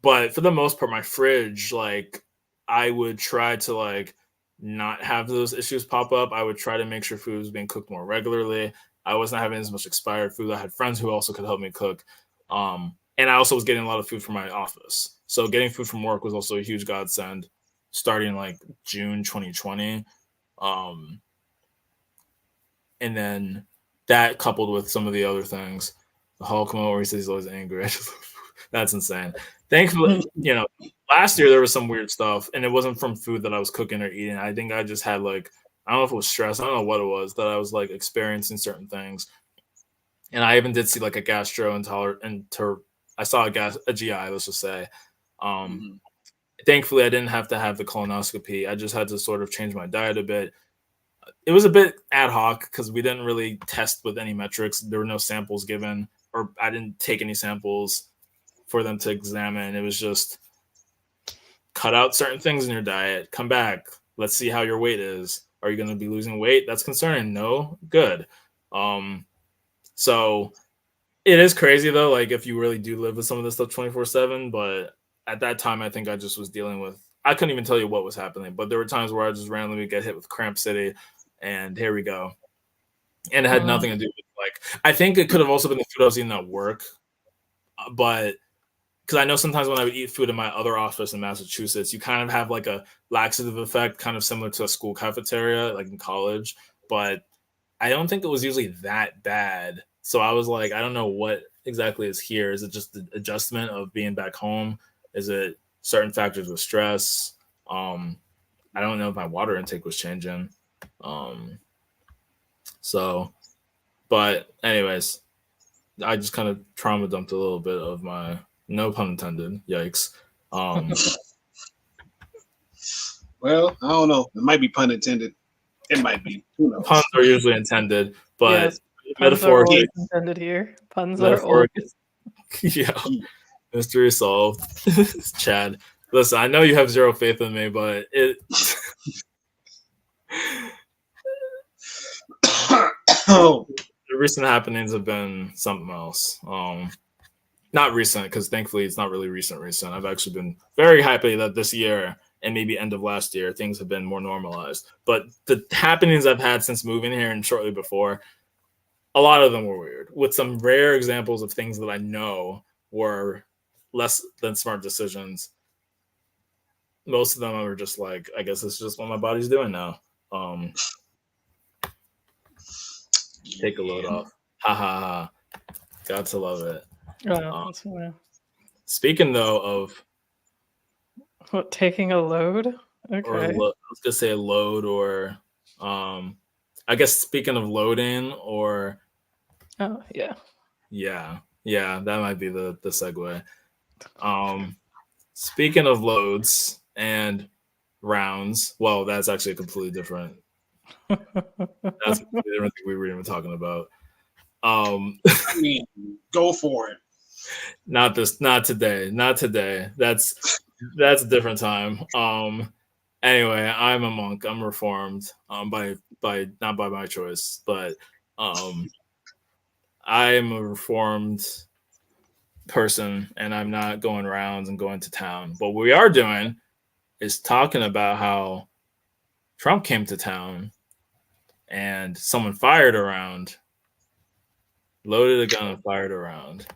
But for the most part, my fridge, like I would try to like not have those issues pop up. I would try to make sure food was being cooked more regularly. I wasn't having as much expired food. I had friends who also could help me cook. And I also was getting a lot of food from my office. So getting food from work was also a huge godsend starting like June 2020. And then that coupled with some of the other things. The Hulk moment where he says he's always angry. I just love food. That's insane. Thankfully, last year there was some weird stuff, and it wasn't from food that I was cooking or eating. I think I just had like, I don't know if it was stress. I don't know what it was that I was like experiencing certain things. And I even did see like a I saw a GI, let's just say. Mhm. Thankfully, I didn't have to have the colonoscopy. I just had to sort of change my diet a bit. It was a bit ad hoc because we didn't really test with any metrics. There were no samples given, or I didn't take any samples for them to examine. It was just cut out certain things in your diet, come back, let's see how your weight is. Are you going to be losing weight? That's concerning. No, good. So it is crazy though, like if you really do live with some of this stuff 24/7. But at that time, I think I just was dealing with. I couldn't even tell you what was happening, but there were times where I just randomly get hit with cramp city, and here we go. And it had nothing to do with like. I think it could have also been the food I was eating at work, but because I know sometimes when I would eat food in my other office in Massachusetts, you kind of have like a laxative effect, kind of similar to a school cafeteria, like in college. But I don't think it was usually that bad. So I was like, I don't know what exactly is here. Is it just the adjustment of being back home? Is it certain factors with stress? I don't know if my water intake was changing. Um, so, but anyways, I just kind of trauma dumped a little bit of my, no pun intended, yikes. Well, I don't know. It might be pun intended. It might be. Who knows? Puns are usually intended, but Yes, puns are metaphorically, always intended here. Puns are always. metaphorically, yeah, mystery solved. Chad, listen, I know you have zero faith in me, but Oh, the recent happenings have been something else. Not recent, because thankfully it's not really recent. I've actually been very happy that this year and maybe end of last year things have been more normalized. But the happenings I've had since moving here and shortly before, a lot of them were weird, with some rare examples of things that I know were less than smart decisions. Most of them are just like, I guess it's just what my body's doing now. Take a load off. Ha ha ha. Got to love it. That's Speaking though of what, taking a load? or Okay. I was gonna say a load, or I guess speaking of loading, or Oh yeah. yeah, that might be the segue. Speaking of loads and rounds, well, that's actually a completely different. That's a completely different thing we were even talking about. I mean, go for it. Not today. That's a different time. Anyway, I'm a monk. I'm reformed. By not by my choice, but I am a reformed person, and I'm not going rounds and going to town. But what we are doing is talking about how Trump came to town and someone fired around, loaded a gun and fired around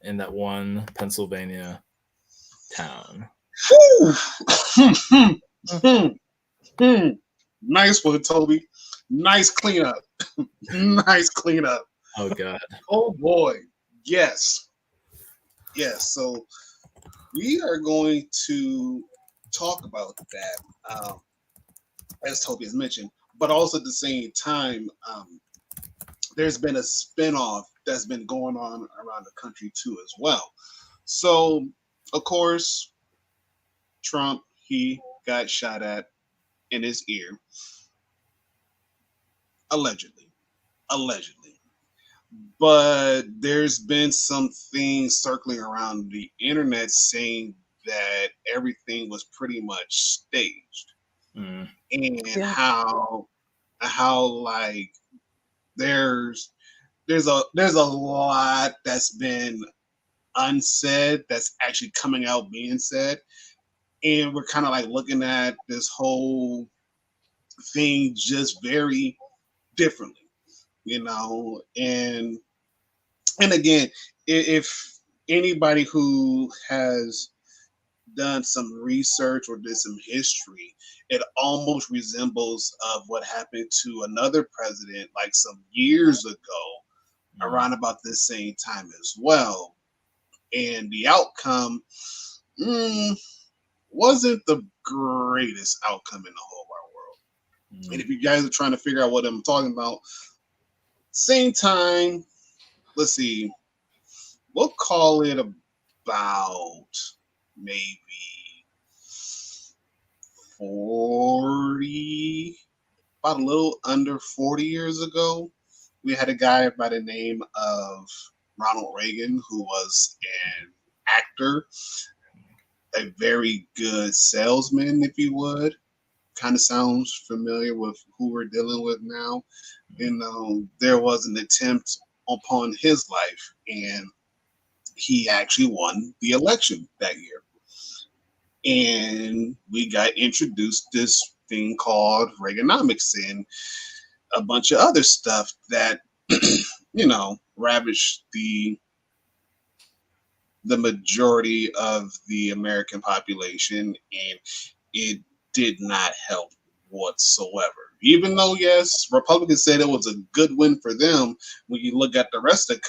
in that one Pennsylvania town. Nice one, Toby. Nice cleanup. Nice cleanup. Oh God. Oh boy. Yes. Yes. So we are going to talk about that, as Toby has mentioned, but also at the same time, there's been a spinoff that's been going on around the country too as well. So, of course, Trump, he got shot at in his ear, allegedly. Allegedly. But there's been some things circling around the internet saying that everything was pretty much staged. Mm. And Yeah. how like there's a lot that's been unsaid that's actually coming out being said. And we're kind of like looking at this whole thing just very differently, and again, if anybody who has done some research or did some history, it almost resembles of what happened to another president like some years ago, around about this same time as well. and the outcome wasn't the greatest outcome in the whole wide world. And if you guys are trying to figure out what I'm talking about, same time, let's see, we'll call it about maybe 40, about a little under 40 years ago. We had a guy by the name of Ronald Reagan, who was an actor, a very good salesman, if you would. Kind of sounds familiar with who we're dealing with now. There was an attempt upon his life, and he actually won the election that year. And we got introduced this thing called Reaganomics and a bunch of other stuff that, ravaged the majority of the American population, and it did not help whatsoever. Even though, yes, Republicans said it was a good win for them, when you look at the rest of the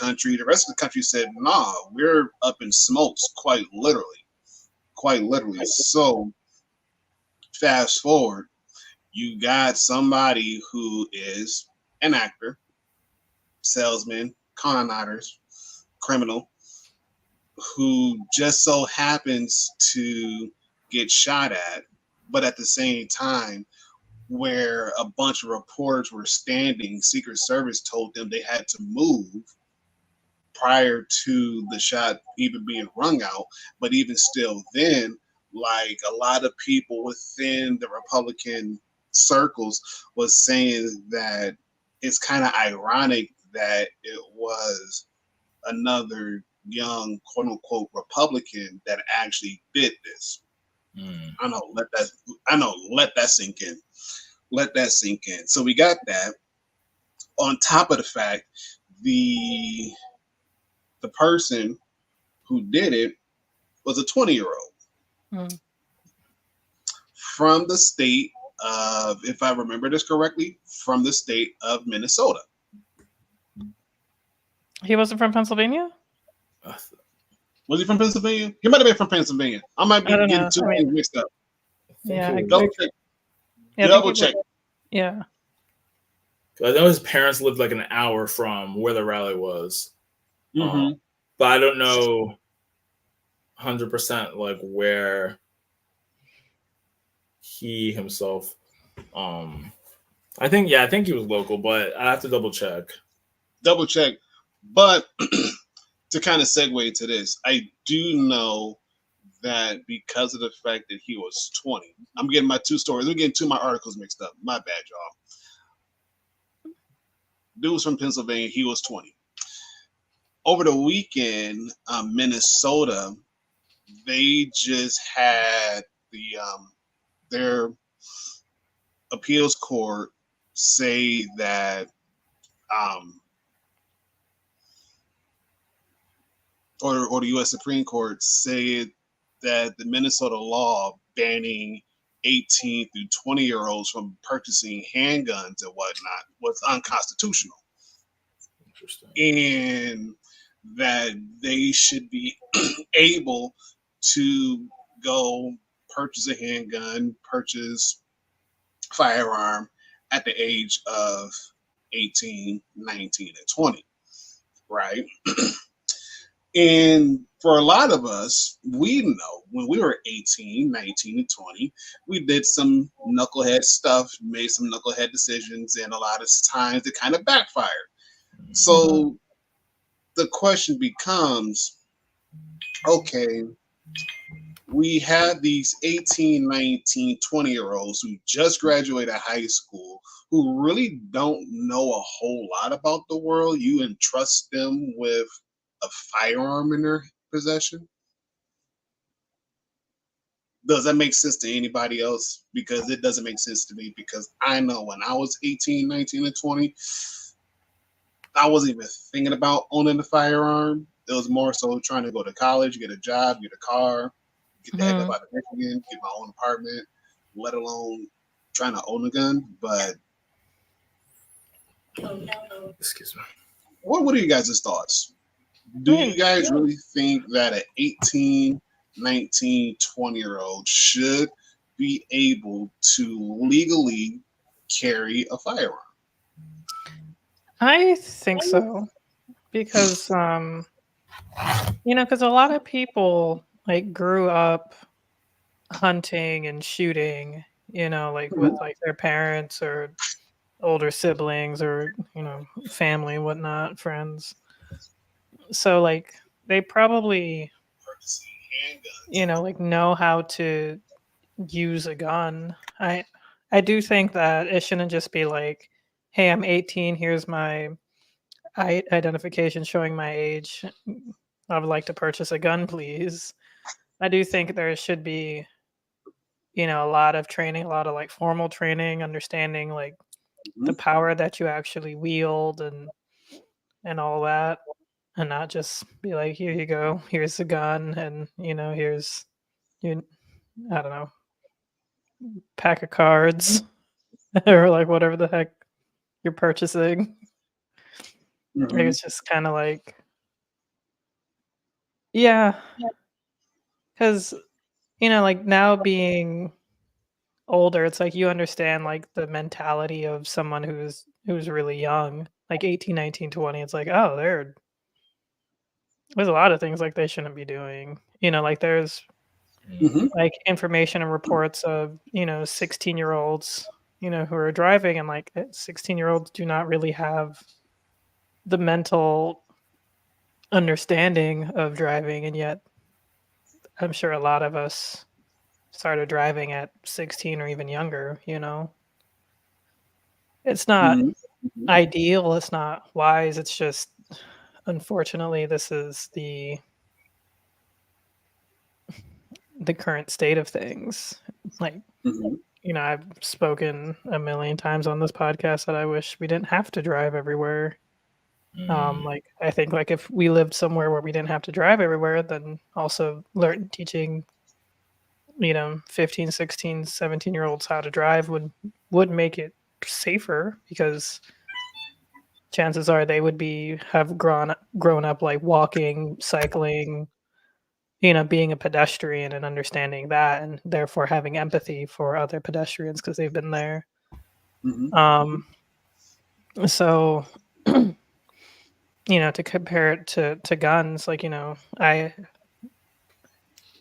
country said, nah, we're up in smokes, quite literally. Quite literally. So, fast forward, you got somebody who is an actor, salesman, con artist, criminal, who just so happens to get shot at, but at the same time, where a bunch of reporters were standing, Secret Service told them they had to move prior to the shot even being rung out. But even still, then, like a lot of people within the Republican circles was saying that it's kind of ironic that it was another young quote unquote Republican that actually did this. Let that sink in. Let that sink in. So we got that. On top of the fact, the person who did it was a 20-year-old from the state of, if I remember this correctly, from the state of Minnesota. He wasn't from Pennsylvania? Was he from Pennsylvania? He might have been from Pennsylvania. I might be getting two things mixed up. Yeah, Double check. Yeah. I know his parents lived like an hour from where the rally was. Mm-hmm. But I don't know 100% like where he himself. I think he was local, but I have to double check. But to kind of segue to this, I do know that because of the fact that he was 20, I'm getting my two stories. I'm getting two of my articles mixed up. My bad, y'all. Dude was from Pennsylvania. He was 20. Over the weekend, Minnesota, they just had their appeals court say that or the U.S. Supreme Court say that the Minnesota law banning 18 through 20-year-olds from purchasing handguns and whatnot was unconstitutional. Interesting. And that they should be able to go purchase a handgun, purchase firearm at the age of 18, 19, and 20, right? And for a lot of us, we know when we were 18, 19, and 20, we did some knucklehead stuff, made some knucklehead decisions, and a lot of times it kind of backfired. So the question becomes, okay, we have these 18, 19, 20-year-olds who just graduated high school, who really don't know a whole lot about the world. You entrust them with a firearm in their possession. Does that make sense to anybody else? Because it doesn't make sense to me, because I know when I was 18, 19, and 20, I wasn't even thinking about owning a firearm. It was more so trying to go to college, get a job, get a car, get the heck up out of Michigan, get my own apartment, let alone trying to own a gun. But excuse me. What are you guys' thoughts? Do you guys really think that an 18, 19, 20-year-old should be able to legally carry a firearm? I think so because because a lot of people like grew up hunting and shooting, like with like their parents or older siblings or family, whatnot, friends. So like they probably Purchasing handguns. like know how to use a gun. I do think that it shouldn't just be like, hey, I'm 18, here's my identification showing my age. I would like to purchase a gun, please. I do think there should be, a lot of training, a lot of like formal training, understanding like the Mhm. power that you actually wield and all that, and not just be like, here you go, here's the gun, and here's you, I don't know, pack of cards or like whatever the heck you're purchasing. Like, Mhm. it's just kind of like, yeah, because like now being older, it's like you understand like the mentality of someone who's really young, like 18, 19, 20. It's like, oh, there's a lot of things like they shouldn't be doing. Like there's Mhm. like information and reports of 16-year-olds who are driving, and like 16-year-olds do not really have the mental understanding of driving, and yet I'm sure a lot of us started driving at 16 or even younger. It's not Mhm. Mhm. ideal, it's not wise, it's just unfortunately this is the current state of things. Like, Mhm. I've spoken a million times on this podcast that I wish we didn't have to drive everywhere. Like I think like if we lived somewhere where we didn't have to drive everywhere, then also learn teaching 15, 16, 17 year olds how to drive would make it safer, because chances are they would be have grown up like walking, cycling, being a pedestrian and understanding that, and therefore having empathy for other pedestrians because they've been there. Mhm. Um, so to compare it to guns, like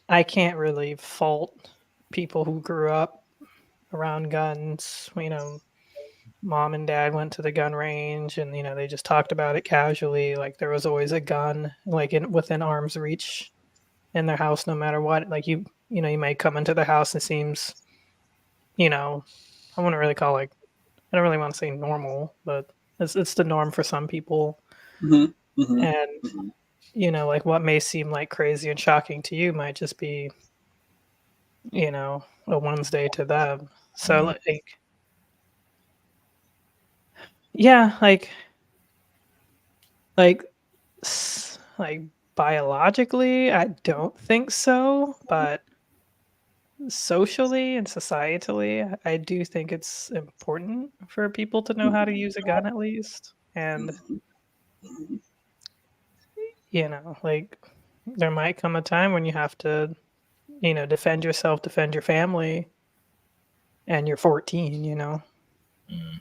I can't really fault people who grew up around guns. Mom and dad went to the gun range, and they just talked about it casually. Like there was always a gun like within arm's reach in their house, no matter what. Like you might come into the house, and it seems, you know, I wouldn't really call like, I don't really want to say normal, but it's the norm for some people. Mhm. Mhm. And Mhm. like what may seem like crazy and shocking to you might just be, a Wednesday to them. So like, yeah, like like biologically, I don't think so, but socially and societally, I do think it's important for people to know how to use a gun at least. And, Mhm. Mhm. like there might come a time when you have to, defend yourself, defend your family, and you're 14.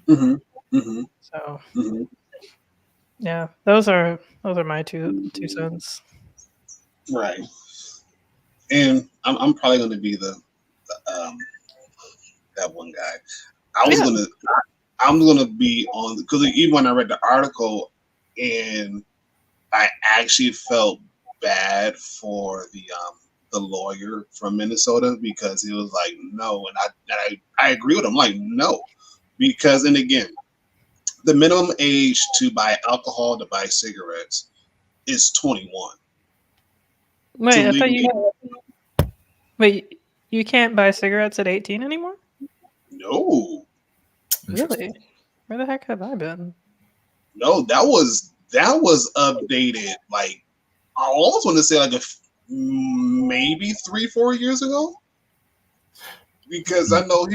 Mhm. Mhm. So Mhm. yeah, those are my two cents. Right. And I'm probably going to be the that one guy. I was Yeah. gonna I'm gonna be on because even when I read the article, and I actually felt bad for the lawyer from Minnesota, because he was like, no, and I agree with him, like, no, because, and again, the minimum age to buy alcohol, to buy cigarettes, is 21 to Wait, I thought legally. wait, you can't buy cigarettes at 18 anymore? No, Really? Where the heck have I been? no, that was updated, like, I almost want to say like maybe 3-4 years ago, because I know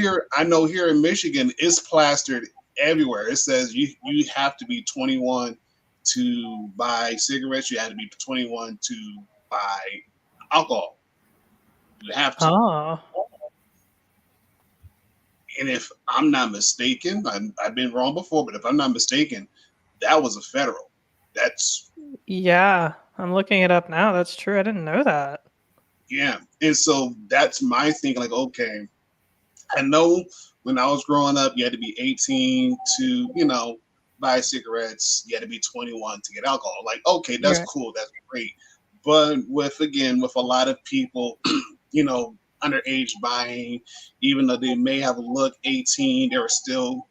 here in Michigan it's plastered everywhere. It says you have to be 21 to buy cigarettes. You had to be 21 to buy alcohol. You have to. Oh, And if I'm not mistaken, I've been wrong before, but if I'm not mistaken, that was a federal. That's yeah. I'm looking it up now. That's true. I didn't know that. yeah. And so that's my thing. Like, okay, I know when I was growing up, you had to be 18 to, buy cigarettes. You had to be 21 to get alcohol. Like, okay, that's Right. cool. That's great. But with a lot of people, underage buying, even though they may have looked 18, they were still,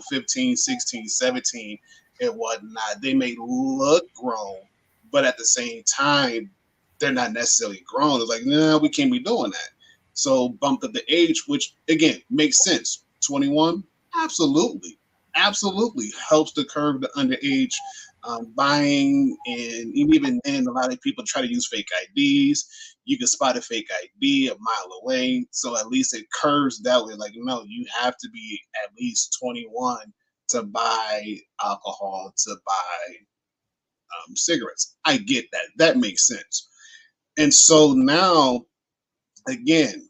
15, 16, 17 and whatnot. They may look grown, but at the same time, they're not necessarily grown. It's like, no, we can't be doing that. So bumped up the age, which again makes sense. 21, absolutely, absolutely helps to curb the underage buying, and even then, a lot of people try to use fake IDs. You can spot a fake ID a mile away, so at least it curves that way. Like, no, you have to be at least 21 to buy alcohol, to buy cigarettes. I get that. That makes sense. And so now, again,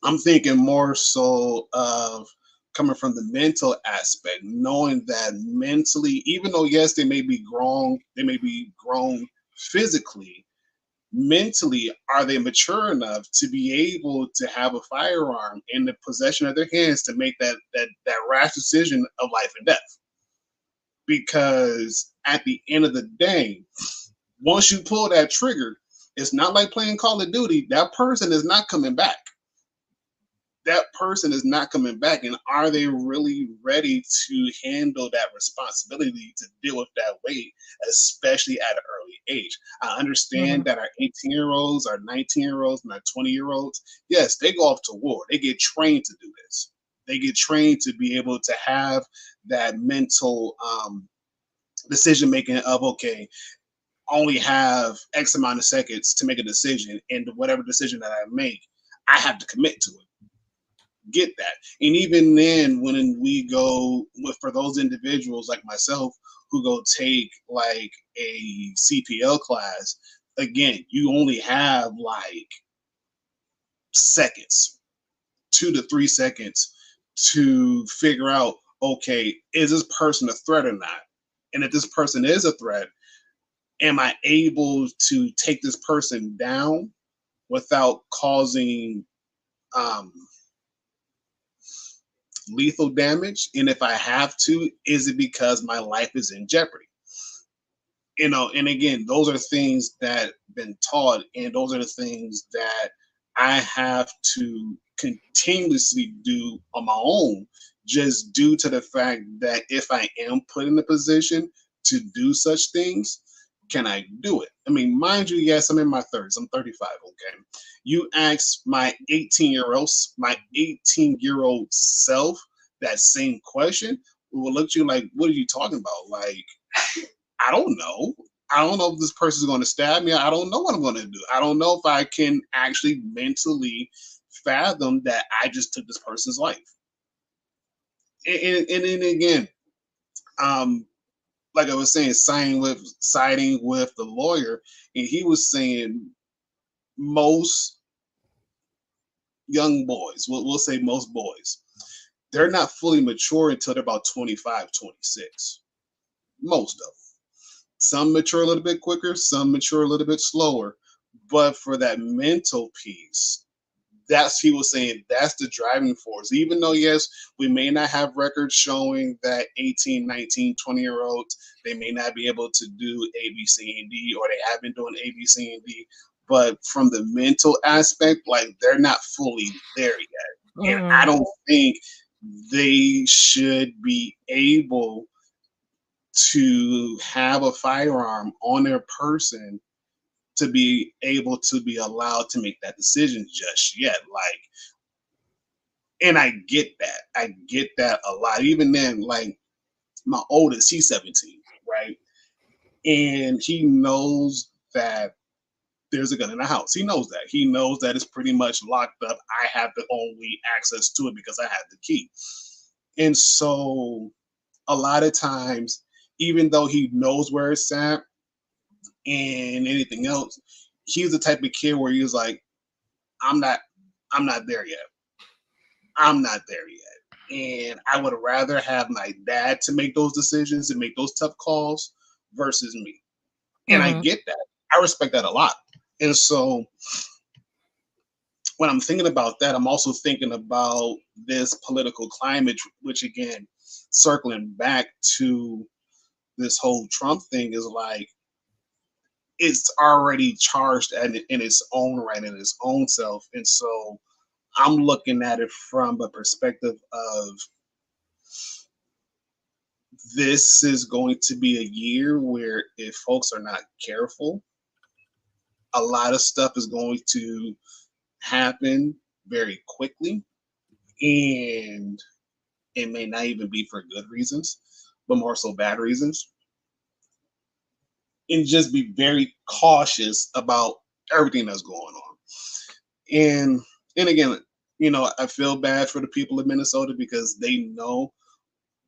I'm thinking more so of coming from the mental aspect, knowing that mentally, even though yes, they may be grown physically, mentally, are they mature enough to be able to have a firearm in the possession of their hands to make that rash decision of life and death? Because at the end of the day, once you pull that trigger, it's not like playing Call of Duty. That person is not coming back. That person is not coming back. And are they really ready to handle that responsibility to deal with that weight, especially at an early age? I understand Hmm. that our 18-year-olds, our 19-year-olds, and our 20-year-olds, yes, they go off to war. They get trained to do this. They get trained to be able to have that mental decision making of, okay, only have X amount of seconds to make a decision, and whatever decision that I make, I have to commit to it. Get that. And even then, when we go with, for those individuals like myself who go take like a CPL class, again, you only have like seconds, 2 to 3 seconds to figure out, okay, is this person a threat or not? And if this person is a threat, am I able to take this person down without causing um, lethal damage? And if I have to, is it because my life is in jeopardy? And again, those are things that been taught, and those are the things that I have to continuously do on my own, just due to the fact that if I am put in a position to do such things, can I do it? I mean, mind you, yes, I'm in my 30s. I'm 35. Okay, you ask my 18-year-old self that same question, we will look at you like, what are you talking about? Like, I don't know. I don't know if this person's going to stab me. I don't know what I'm going to do. I don't know if I can actually mentally fathom that I just took this person's life. And then again, um, like I was saying, siding with the lawyer, and he was saying most young boys, we'll say most boys, they're not fully mature until they're about 25, 26. Most of them. Some mature a little bit quicker, some mature a little bit slower. But for that mental piece, that's he was saying that's the driving force. Even though, yes, we may not have records showing that 18, 19, 20 year olds, they may not be able to do A, B, C, and D, or they have been doing A, B, C, and D. But from the mental aspect, like they're not fully there yet. And I Mm. don't think they should be able to have a firearm on their person to be able to be allowed to make that decision just yet. Like, and I get that. I get that a lot. Even then, like my oldest, he's 17, right? And he knows that there's a gun in the house. He knows that. He knows that it's pretty much locked up. I have the only access to it because I have the key. And so a lot of times even though he knows where it's at and anything else, he's the type of kid where he was like, I'm not, I'm not there yet. I'm not there yet. And I would rather have my dad to make those decisions and make those tough calls versus me. And I Mm-hmm. get that. I respect that a lot. And so when I'm thinking about that, I'm also thinking about this political climate, which again, circling back to this whole Trump thing, is like it's already charged in its own right, in its own self. And so I'm looking at it from a perspective of this is going to be a year where if folks are not careful, a lot of stuff is going to happen very quickly, and it may not even be for good reasons, but more so bad reasons. And just be very cautious about everything that's going on. And and again, I feel bad for the people of Minnesota because they know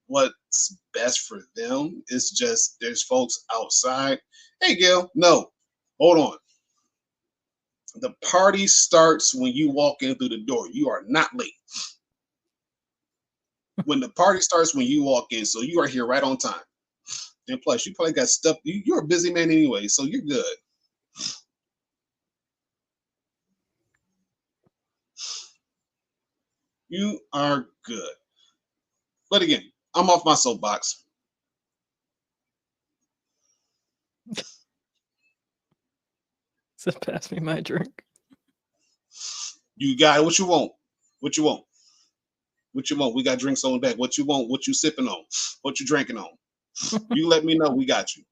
what's best for them. It's just there's folks outside. Hey, Gail, no, hold on. The party starts when you walk in through the door. You are not late. When the party starts when you walk in, so you are here right on time. And plus, you probably got stuff. You're a busy man anyway, so you're good. You are good. But again, I'm off my soapbox. So pass me my drink. You got it. What you want? What you want? What you want? We got drinks on deck. What you want? What you sipping on? What you drinking on? You let me know. We got you.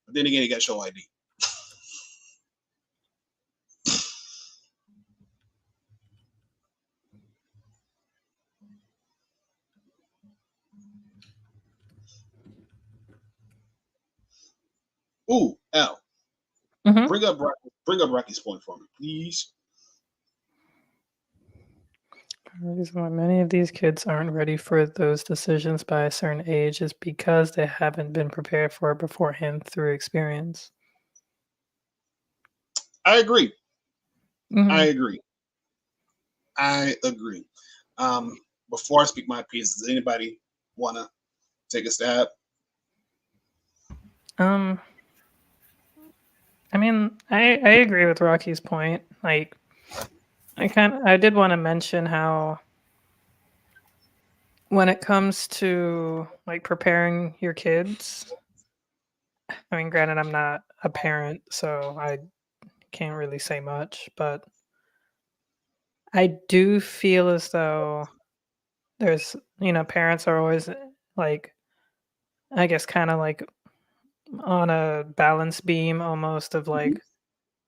But then again, you got show ID. Ooh, Al, Mm-hmm. bring up Rocky's point for me, please. The reason why many of these kids aren't ready for those decisions by a certain age is because they haven't been prepared for it beforehand through experience. I agree. I Mm-hmm. agree. I agree. Um, Before I speak my piece, does anybody wanna take a stab? Um, I mean, I agree with Rocky's point. Like, I did want to mention how when it comes to like preparing your kids, I mean, granted, I'm not a parent, so I can't really say much, but I do feel as though there's, parents are always like, I guess, kind of like on a balance beam almost of Mhm, like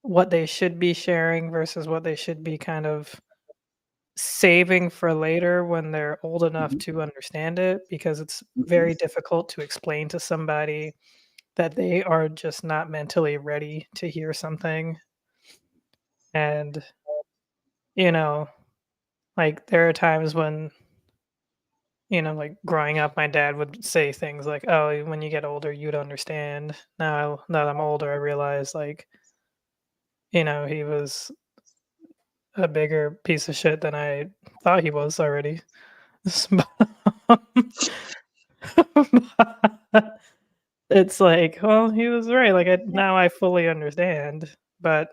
what they should be sharing versus what they should be kind of saving for later when they're old enough mhm, to understand it, because it's mhm, very difficult to explain to somebody that they are just not mentally ready to hear something. And, you know, like there are times when, like growing up, my dad would say things like, "Oh, when you get older, you'd understand." Now that I'm older, I realize like, he was a bigger piece of shit than I thought he was already. It's like, well, he was right. Like now I fully understand, but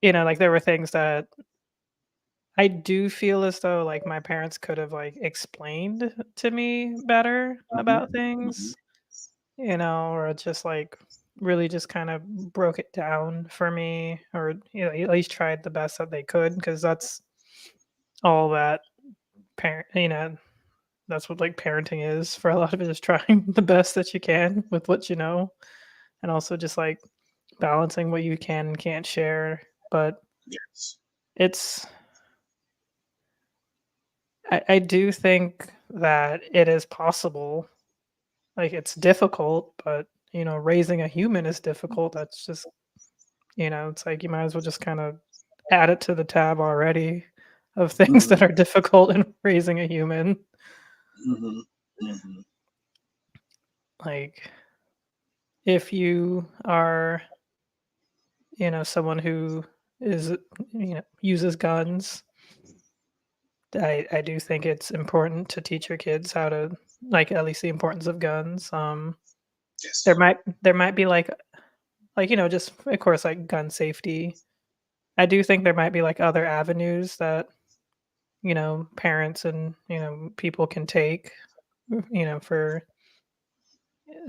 like there were things that I do feel as though like my parents could have like explained to me better mhm, about mhm, things, or just like really just kind of broke it down for me, or at least tried the best that they could, because that's all that parent, that's what like parenting is for a lot of it, is trying the best that you can with what you know, and also just like balancing what you can and can't share. But yes. it's I do think that it is possible. Like it's difficult, but raising a human is difficult. That's just it's like you might as well just kind of add it to the tab already of things Mhm, that are difficult in raising a human. mhm, mhm. like if you are, someone who is, uses guns, I do think it's important to teach your kids how to, like, at least the importance of guns. There Yes. might there might be just of course like gun safety. I do think there might be like other avenues that, parents and, people can take, for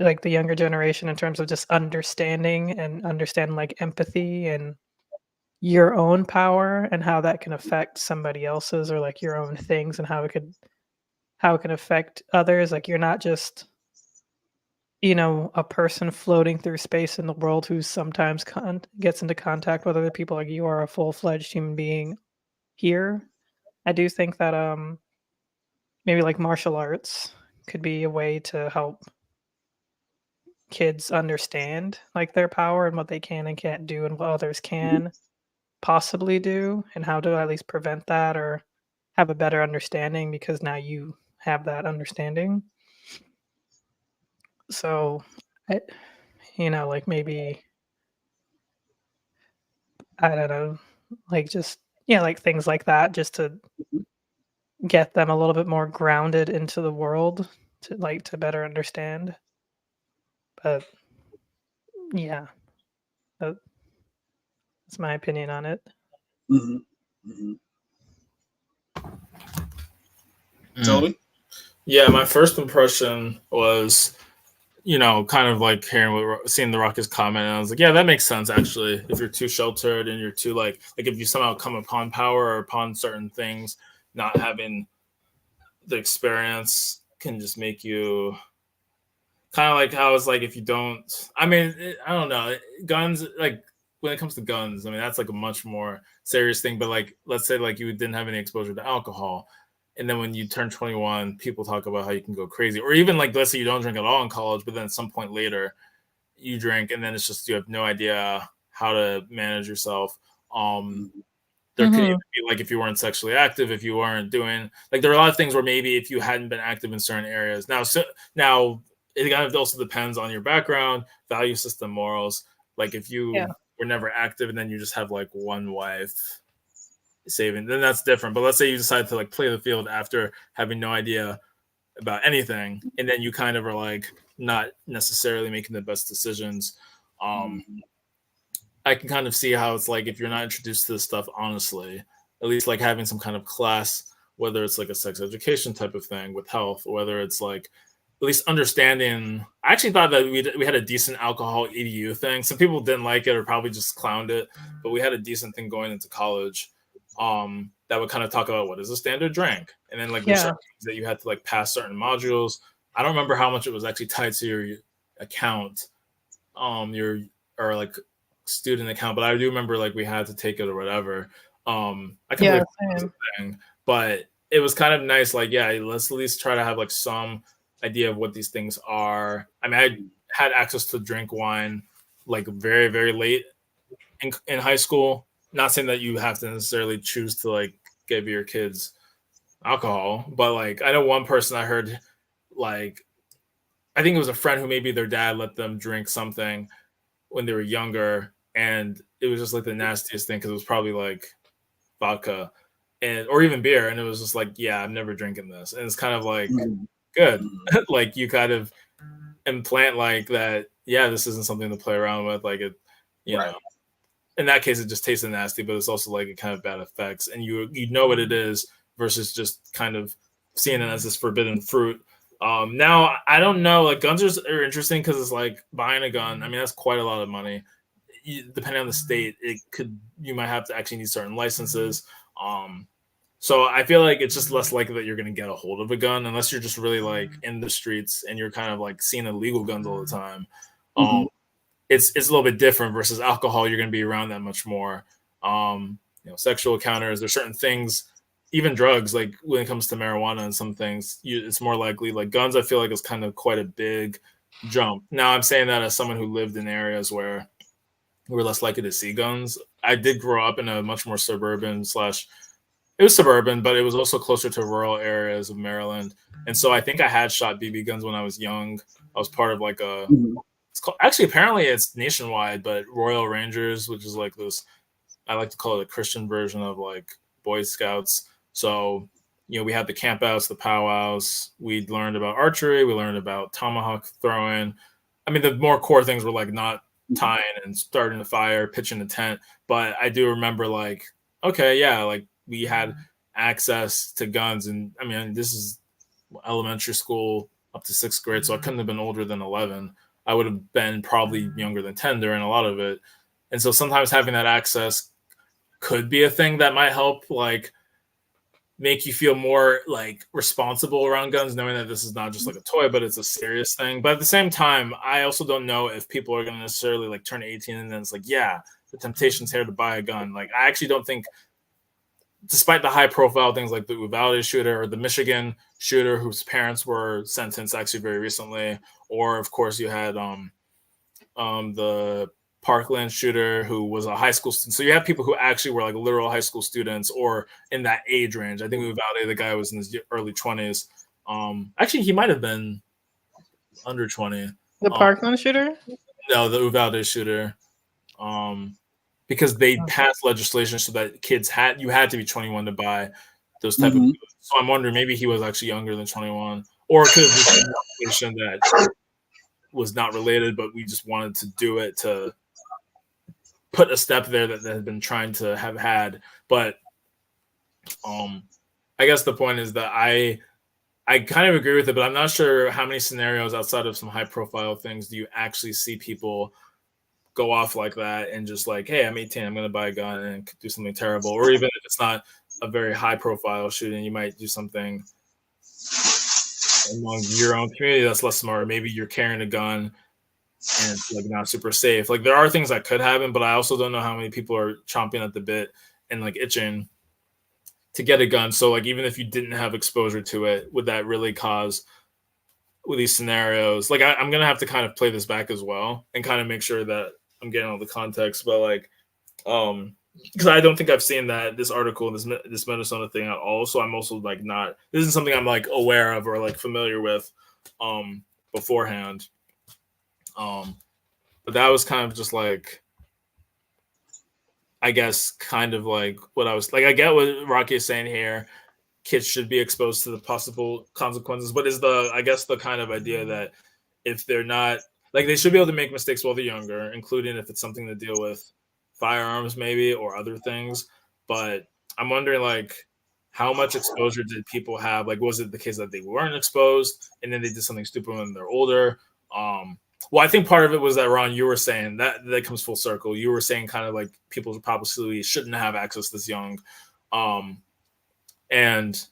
like the younger generation in terms of just understanding and understanding like empathy and your own power and how that can affect somebody else's or like your own things and how it can affect others. Like you're not just, a person floating through space in the world who sometimes gets into contact with other people. Like you are a full-fledged human being here. I do think that maybe like martial arts could be a way to help kids understand like their power and what they can and can't do and what others Mhm. can possibly do and how to at least prevent that or have a better understanding because now you have that understanding. So, I, like maybe I don't know, like just yeah, like things like that, just to Mhm. get them a little bit more grounded into the world to better understand. But yeah, that, that's my opinion on it. Mhm. Mhm. Mm. Totally. Yeah, my first impression was, kind of like hearing seeing the Rockets comment, and I was like, yeah, that makes sense actually. If you're too sheltered and you're too like if you somehow come upon power or upon certain things, not having the experience can just make you kind of like how it's like if you don't. I mean, I don't know. Guns, like when it comes to guns, I mean that's like a much more serious thing. But like, let's say like you didn't have any exposure to alcohol, and then when you turn 21, people talk about how you can go crazy, or even like let's say you don't drink at all in college, but then at some point later you drink, and then it's just you have no idea how to manage yourself. Um, Mhm. there could even Mhm. be like if you weren't sexually active, if you weren't doing like there are a lot of things where maybe if you hadn't been active in certain areas. Now it kind of also depends on your background, value system, morals. Like if Yeah. you were never active and then you just have like one wife saving, then that's different. But let's say you decide to like play the field after having no idea about anything, and then you kind of are like not necessarily making the best decisions. Um, Mhm. I can kind of see how it's like if you're not introduced to this stuff honestly, at least like having some kind of class, whether it's like a sex education type of thing with health, or whether it's like at least understanding. I actually thought that we had a decent alcohol EDU thing. Some people didn't like it or probably just clowned it, but we had a decent thing going into college. That would kind of talk about what is a standard drink, and then like there's Yeah. certain things that you had to like pass certain modules. I don't remember how much it was actually tied to your account, your or like student account, but I do remember like we had to take it or whatever. I Yeah, completely forgot it was same. a thing, but it was kind of nice. Like, yeah, let's at least try to have like some idea of what these things are. I mean, I had access to drink wine like very, very late in high school. Not saying that you have to necessarily choose to like give your kids alcohol, but like I know one person I heard like I think it was a friend who maybe their dad let them drink something when they were younger, and it was just like the nastiest thing because it was probably like vodka and or even beer, and it was just like, yeah, I'm never drinking this, and it's kind of like Mhm. good, Mhm. like you kind of implant like that. Yeah, this isn't something to play around with, like it, you Right. know. In that case, it just tasted nasty, but it's also like it kind of bad effects, and you know what it is versus just kind of seeing it as this forbidden fruit. Now I don't know, like guns are interesting because it's like buying a gun. I mean, that's quite a lot of money depending on the state, it could you might have to actually need certain licenses. Um, so I feel like it's just less likely that you're going to get a hold of a gun unless you're just really like in the streets and you're kind of like seeing illegal guns all the time. Um, Mhm. it's a little bit different versus alcohol. You're going to be around that much more. Sexual encounters. There's certain things, even drugs. Like when it comes to marijuana and some things, it's more likely. Like guns, I feel like is kind of quite a big jump. Now I'm saying that as someone who lived in areas where we're less likely to see guns. I did grow up in a much more suburban slash It was suburban, but it was also closer to rural areas of Maryland. And so I think I had shot BB guns when I was young. I was part of like a Mhm. it's called, actually apparently it's nationwide, but Royal Rangers, which is like this, I like to call it a Christian version of like Boy Scouts. So, we had the campouts, the powwows. We learned about archery. We learned about tomahawk throwing. I mean, the more core things were like not tying and starting a fire, pitching a tent. But I do remember like, okay, yeah, like we had access to guns. And I mean, this is elementary school up to sixth grade. So I couldn't have been older than 11. I would have been probably younger than 10 during a lot of it. And so sometimes having that access could be a thing that might help like make you feel more like responsible around guns, knowing that this is not just like a toy, but it's a serious thing. But at the same time, I also don't know if people are going to necessarily like turn 18 and then it's like, yeah, the temptation's here to buy a gun. Like, I actually don't think, despite the high profile things like the Uvalde shooter or the Michigan shooter whose parents were sentenced actually very recently, or of course you had the Parkland shooter who was a high school student. So you have people who actually were like literal high school students or in that age range. I think Uvalde, the guy was in his early 20s. Actually, he might have been under 20. The Parkland shooter? No, the Uvalde shooter. Because they passed legislation so that you had to be 21 to buy those type of goods. So I'm wondering maybe he was actually younger than 21, or it could have been legislation that was not related, but we just wanted to do it to put a step there that had been trying to have had. But I guess the point is that I kind of agree with it, but I'm not sure how many scenarios outside of some high profile things do you actually see people go off like that and just like, hey, I'm 18, I'm going to buy a gun and do something terrible. Or even if it's not a very high profile shooting, you might do something among your own community that's less smart. Maybe you're carrying a gun and it's like not super safe. Like, there are things that could happen, but I also don't know how many people are chomping at the bit and like itching to get a gun. So like, even if you didn't have exposure to it, would that really cause with these scenarios? Like, I'm gonna have to kind of play this back as well and kind of make sure that I'm getting all the context. But like, because I don't think I've seen this article, this Minnesota thing at all. So I'm also like not. This isn't something I'm like aware of or like familiar with beforehand. But that was kind of just like, I guess, kind of like what I was like. I get what Rocky is saying here. Kids should be exposed to the possible consequences, but is I guess the kind of idea that if they're not, like, they should be able to make mistakes while they're younger, including if it's something to deal with firearms maybe or other things. But I'm wondering like, how much exposure did people have? Like, was it the case that they weren't exposed and then they did something stupid when they're older? Well, I think part of it was that, Ron, you were saying that comes full circle. You were saying kind of like people probably shouldn't have access this young. And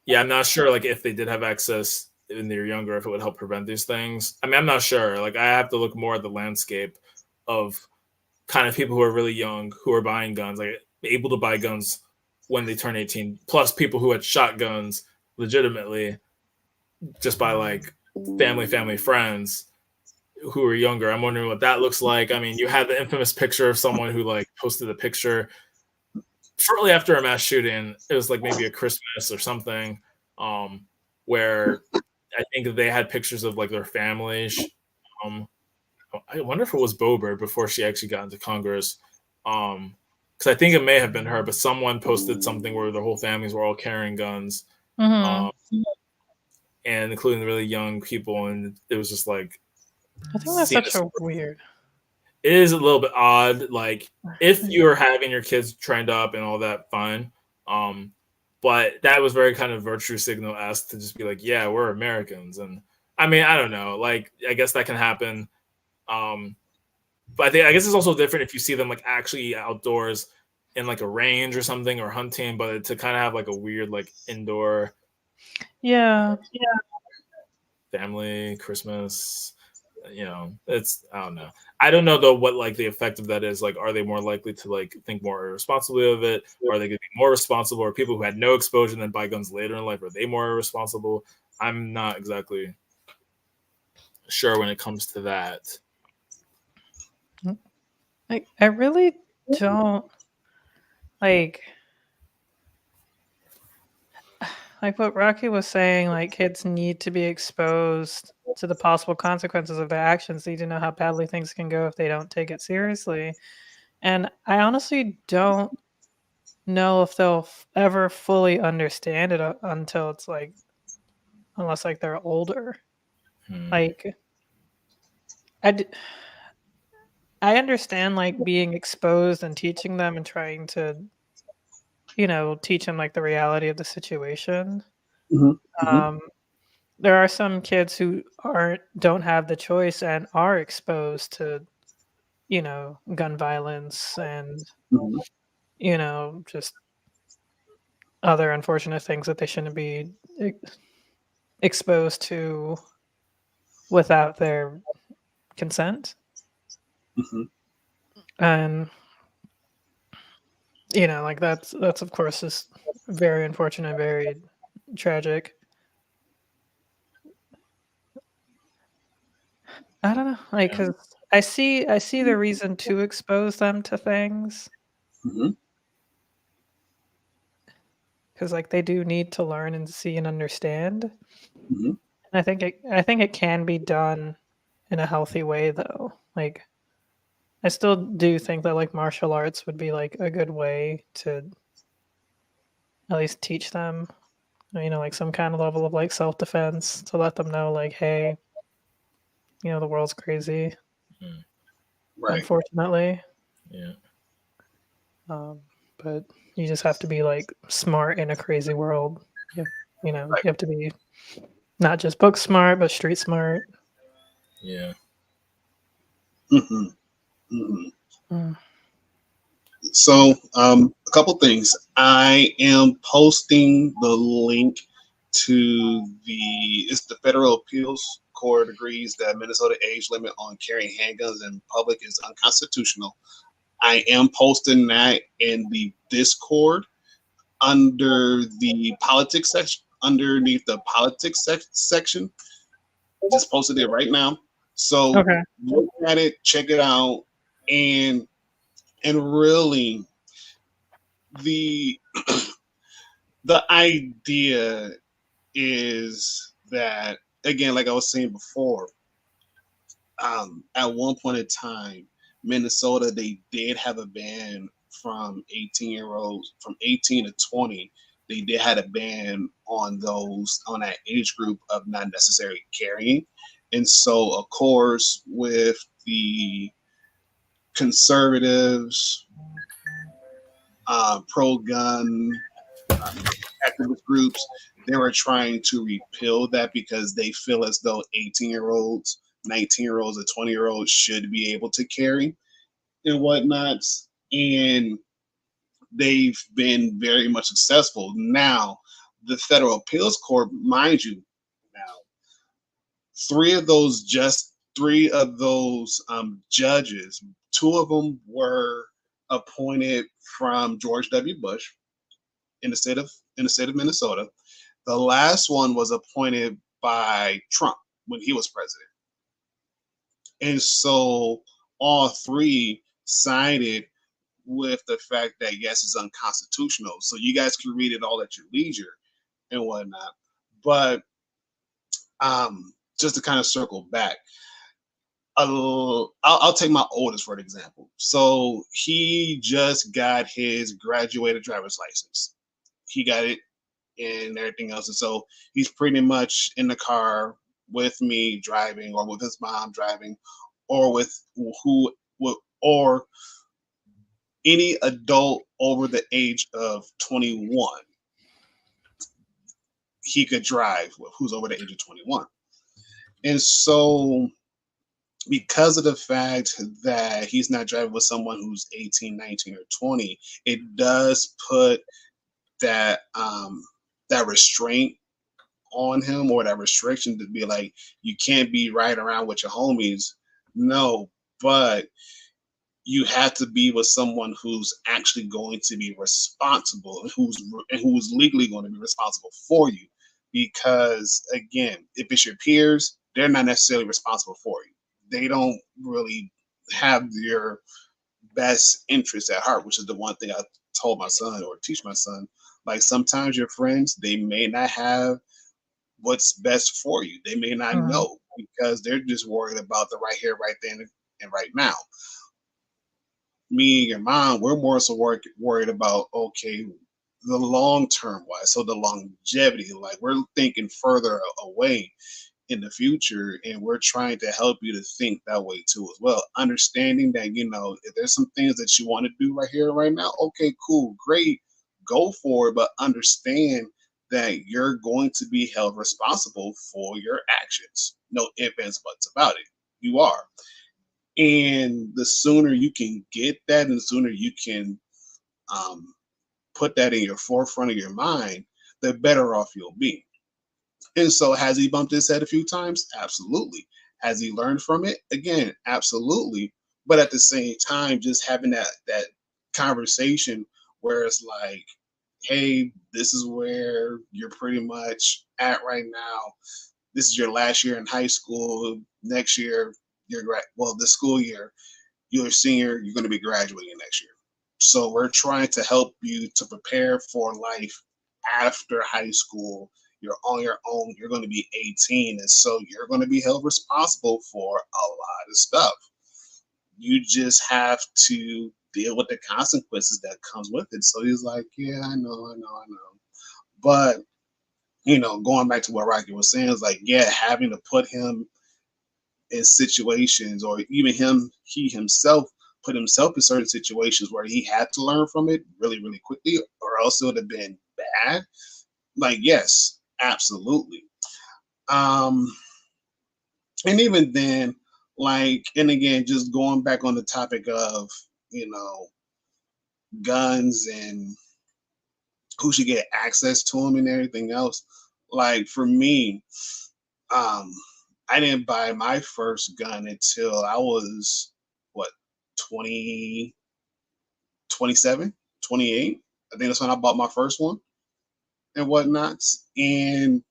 yeah, I'm not sure like if they did have access when they were younger, if it would help prevent these things. I mean, I'm not sure. Like, I have to look more at the landscape of kind of people who are really young, who are buying guns, like able to buy guns when they turn 18, plus people who had shotguns legitimately just by like family friends who were younger. I'm wondering what that looks like. I mean, you had the infamous picture of someone who like posted a picture shortly after a mass shooting. It was like maybe a Christmas or something, where I think they had pictures of like their families. I wonder if it was Boebert before she actually got into Congress. Because I think it may have been her, but someone posted something where the whole families were all carrying guns, Mm-hmm. and including the really young people, and it was just like, I think that's such a weird. It is a little bit odd. Like, if you're having your kids trained up and all that, fine. But that was very kind of virtue signal esque to just be like, yeah, we're Americans. And I mean, I don't know. Like, I guess that can happen. But I guess it's also different if you see them like actually outdoors in like a range or something, or hunting, but to kind of have like a weird like indoor family Christmas, it's, I don't know. I don't know though what like the effect of that is. Like, are they more likely to like think more irresponsibly of it? Or are they going to be more responsible? Or people who had no exposure and then buy guns later in life, are they more irresponsible? I'm not exactly sure when it comes to that. Like, I really don't like. like what Rocky was saying, like kids need to be exposed to the possible consequences of their actions. They need to know how badly things can go if they don't take it seriously. And I honestly don't know if they'll ever fully understand it until it's like, unless like they're older. Hmm. Like I, d- I understand like being exposed and teaching them and trying to, teach them like the reality of the situation. Hmm. Hmm. Um, there are some kids who don't have the choice and are exposed to, gun violence and, Hmm. just other unfortunate things that they shouldn't be exposed to without their consent. Hmm. And like that's of course is very unfortunate, very tragic. I don't know, like Yeah. because I see the reason to expose them to things Hmm. because like they do need to learn and see and understand. Hmm. And I think it can be done in a healthy way though. Like I still do think that like martial arts would be like a good way to at least teach them, like some kind of level of like self defense to let them know like, hey, the world's crazy, Hmm. Right. unfortunately. Yeah. Um, but you just have to be like smart in a crazy world. You Right. have to be not just book smart, but street smart. Yeah. Hmm. Hmm. Mm. So, a couple things. I am posting the link to it's the federal appeals court agrees that Minnesota age limit on carrying handguns in public is unconstitutional. I am posting that in the Discord under the politics section, underneath the politics section. Just posted it right now. So Okay. look at it, check it out, and really the the idea is that, again, like I was saying before, at one point in time, Minnesota, they did have a ban from 18-year-olds from 18 to 20. They did had a ban on those on that age group of not necessarily carrying, and so of course with the conservatives, pro-gun activist groups, they were trying to repeal that because they feel as though 18-year-olds, 19-year-olds, or 20-year-olds should be able to carry and whatnot. And they've been very much successful. Now, the federal appeals court, mind you, now three of those judges, two of them were appointed from George W. Bush in the state of Minnesota. The last one was appointed by Trump when he was president. And so all three sided with the fact that yes, it's unconstitutional. So you guys can read it all at your leisure and whatnot. But just to kind of circle back, I'll take my oldest for an example. So he just got his graduated driver's license. He got it and everything else. And so he's pretty much in the car with me driving, or with his mom driving, or with or any adult over the age of 21. He could drive who's over the age of 21. And so because of the fact that he's not driving with someone who's 18, 19, or 20, it does put that that restraint on him, or that restriction to be like, you can't be riding around with your homies. No, but you have to be with someone who's actually going to be responsible, and who's legally going to be responsible for you. Because again, if it's your peers, they're not necessarily responsible for you. They don't really have your best interest at heart, which is the one thing I told my son, or teach my son, Like sometimes your friends, they may not have what's best for you. They may not Mhm. know because they're just worried about the right here, right then, and right now. Me and your mom, we're more so worried about, okay, the long term wise, so the longevity. Like we're thinking further away in the future, and we're trying to help you to think that way too as well, understanding that, if there's some things that you want to do right here right now, okay, cool, great, go for it, but understand that you're going to be held responsible for your actions. No ifs ands buts about it. You are. And the sooner you can get that, and the sooner you can um, put that in your forefront of your mind, the better off you'll be. And so, has he bumped his head a few times? Absolutely. Has he learned from it? Again, absolutely. But at the same time, just having that conversation where it's like, hey, this is where you're pretty much at right now. This is your last year in high school. Next year, the school year, you're a senior. You're going to be graduating next year. So we're trying to help you to prepare for life after high school. You're on your own. You're going to be 18, and so you're going to be held responsible for a lot of stuff. You just have to deal with the consequences that comes with it. So he's like, yeah, I know, I know, I know. But going back to what Rocky was saying, is like, yeah, having to put him in situations, or even he himself put himself in certain situations where he had to learn from it really, really quickly, or else it would have been bad. Like, yes, absolutely. Um, and even then, like, and again, just going back on the topic of, you know, guns and who should get access to them and everything else. Like for me, um, I didn't buy my first gun until I was what, 20, 27, 28. I think that's when I bought my first one and whatnot. And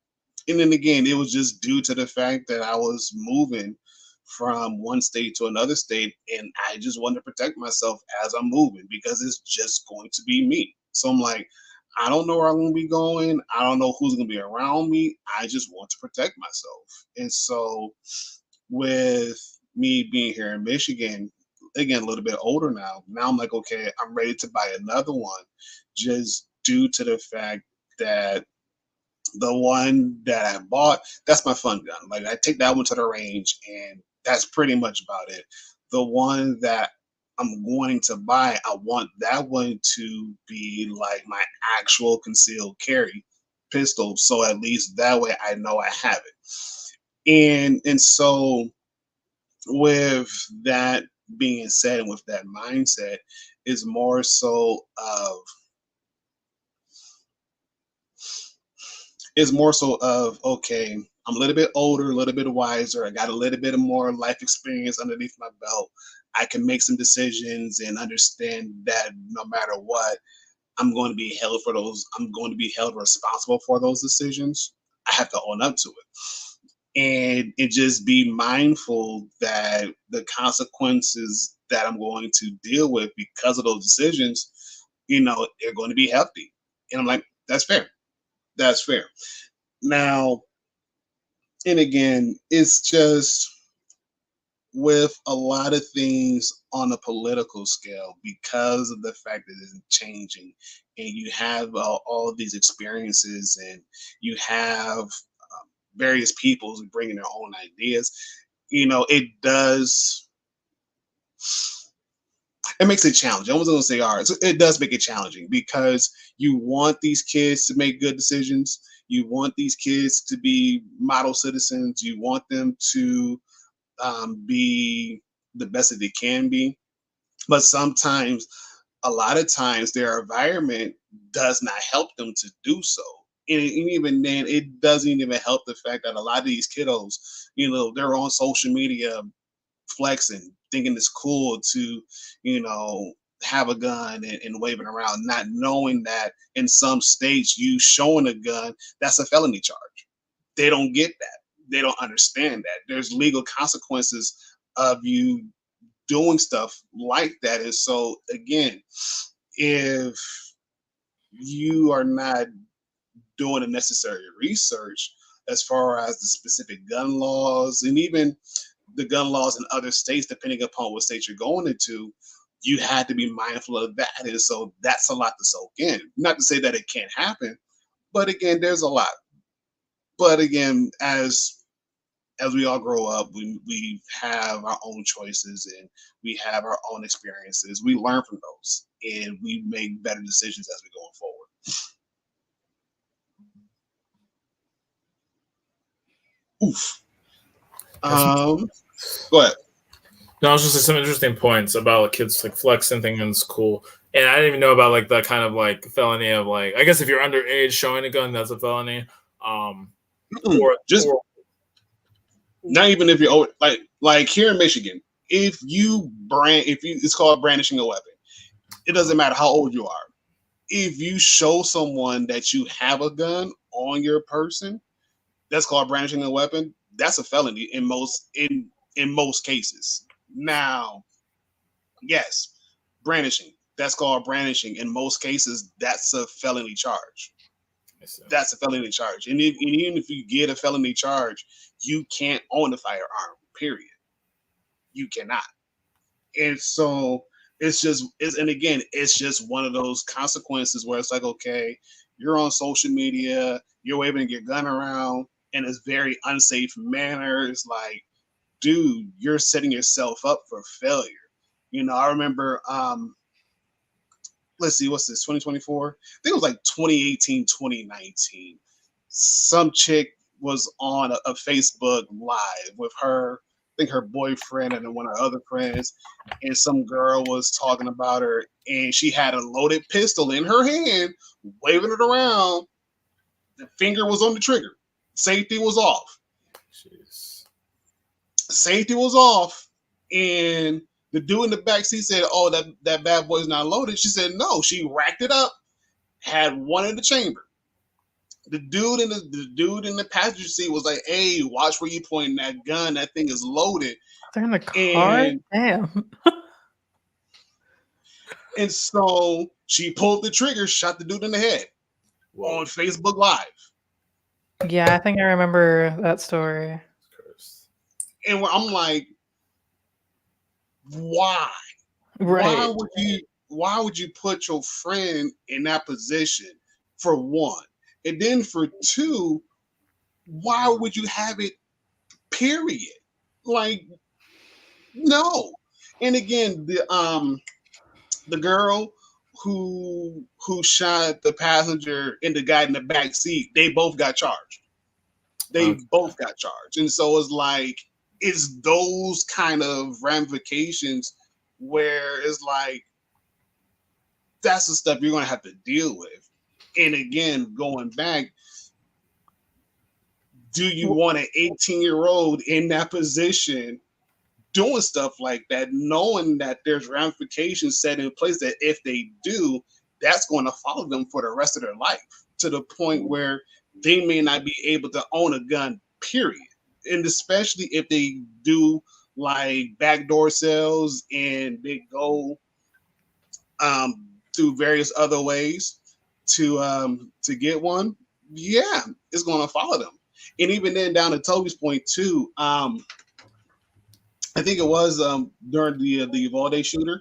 and then again, it was just due to the fact that I was moving from one state to another state, and I just wanted to protect myself as I'm moving because it's just going to be me. So I'm like, I don't know where I'm going to be going. I don't know who's going to be around me. I just want to protect myself. And so, with me being here in Michigan, again, a little bit older now I'm like, okay, I'm ready to buy another one just due to the fact that the one that I bought, that's my fun gun. Like I take that one to the range, and that's pretty much about it. The one that I'm wanting to buy, I want that one to be like my actual concealed carry pistol. So at least that way I know I have it. And so with that being said, and with that mindset, is more so of okay, I'm a little bit older, a little bit wiser. I got a little bit of more life experience underneath my belt. I can make some decisions and understand that no matter what, I'm going to be held for those. I'm going to be held responsible for those decisions. I have to own up to it, and just be mindful that the consequences that I'm going to deal with because of those decisions, they're going to be hefty. And I'm like, that's fair. That's fair. Now, and again, it's just with a lot of things on a political scale because of the fact that it's changing, and you have all of these experiences, and you have various peoples bringing their own ideas. It makes it challenging. I wasn't going to say hard. So it does make it challenging because you want these kids to make good decisions. You want these kids to be model citizens. You want them to be the best that they can be. But sometimes, a lot of times, their environment does not help them to do so. And even then, it doesn't even help the fact that a lot of these kiddos, they're on social media flexing, thinking it's cool to, you know, have a gun and wave it around, not knowing that in some states, you showing a gun, that's a felony charge. They don't get that. They don't understand that. There's legal consequences of you doing stuff like that. And so, again, if you are not doing the necessary research as far as the specific gun laws and even the gun laws in other states, depending upon what state you're going into, you had to be mindful of that. And so that's a lot to soak in. Not to say that it can't happen, but again, there's a lot. But again, as we all grow up, we have our own choices and we have our own experiences. We learn from those and we make better decisions as we go forward. Oof. Go ahead. No, I was just like some interesting points about like, kids like flexing thing in school. And I didn't even know about like the kind of like felony of like, I guess if you're underage showing a gun, that's a felony. Just not even if you're like here in Michigan, if you it's called brandishing a weapon. It doesn't matter how old you are. If you show someone that you have a gun on your person, that's called brandishing a weapon. That's a felony in most cases. Now, yes, brandishing. That's called brandishing. In most cases, that's a felony charge. That's a felony charge. And even if you get a felony charge, you can't own a firearm, period. You cannot. And so it's just one of those consequences where it's like, okay, you're on social media, you're waving your gun around in a very unsafe manner. It's like, dude, you're setting yourself up for failure. I remember, let's see, what's this, 2024? I think it was like 2018, 2019. Some chick was on a Facebook Live with her, I think her boyfriend and one of her other friends, and some girl was talking about her, and she had a loaded pistol in her hand, waving it around. The finger was on the trigger. Safety was off. Jeez. Safety was off, and the dude in the back seat said, "Oh, that bad boy's not loaded." She said, "No." She racked it up, had one in the chamber. The dude in the passenger seat was like, "Hey, watch where you pointing that gun. That thing is loaded." They're in the car. Damn. And so she pulled the trigger, shot the dude in the head. Whoa. On Facebook Live. Yeah, I think I remember that story. And I'm like, why? Right. Why would you put your friend in that position, for one? And then for two, why would you have it, period? Like, no. And again, the girl who shot the passenger and the guy in the back seat, they both got charged. Both got charged. And so it's like, it's those kind of ramifications where it's like, that's the stuff you're going to have to deal with. And again, going back, do you want an 18-year-old in that position doing stuff like that, knowing that there's ramifications set in place that if they do, that's going to follow them for the rest of their life, to the point where they may not be able to own a gun, period. And especially if they do like backdoor sales and they go through various other ways to get one, yeah, it's going to follow them. And even then, down to Toby's point too, I think it was during the Uvalde shooter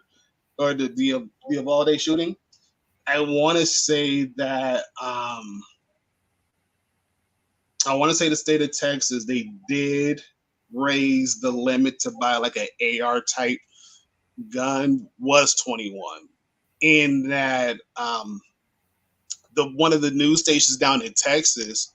or the Uvalde shooting. I want to say that the state of Texas, they did raise the limit to buy like an AR type gun was 21. In that one of the news stations down in Texas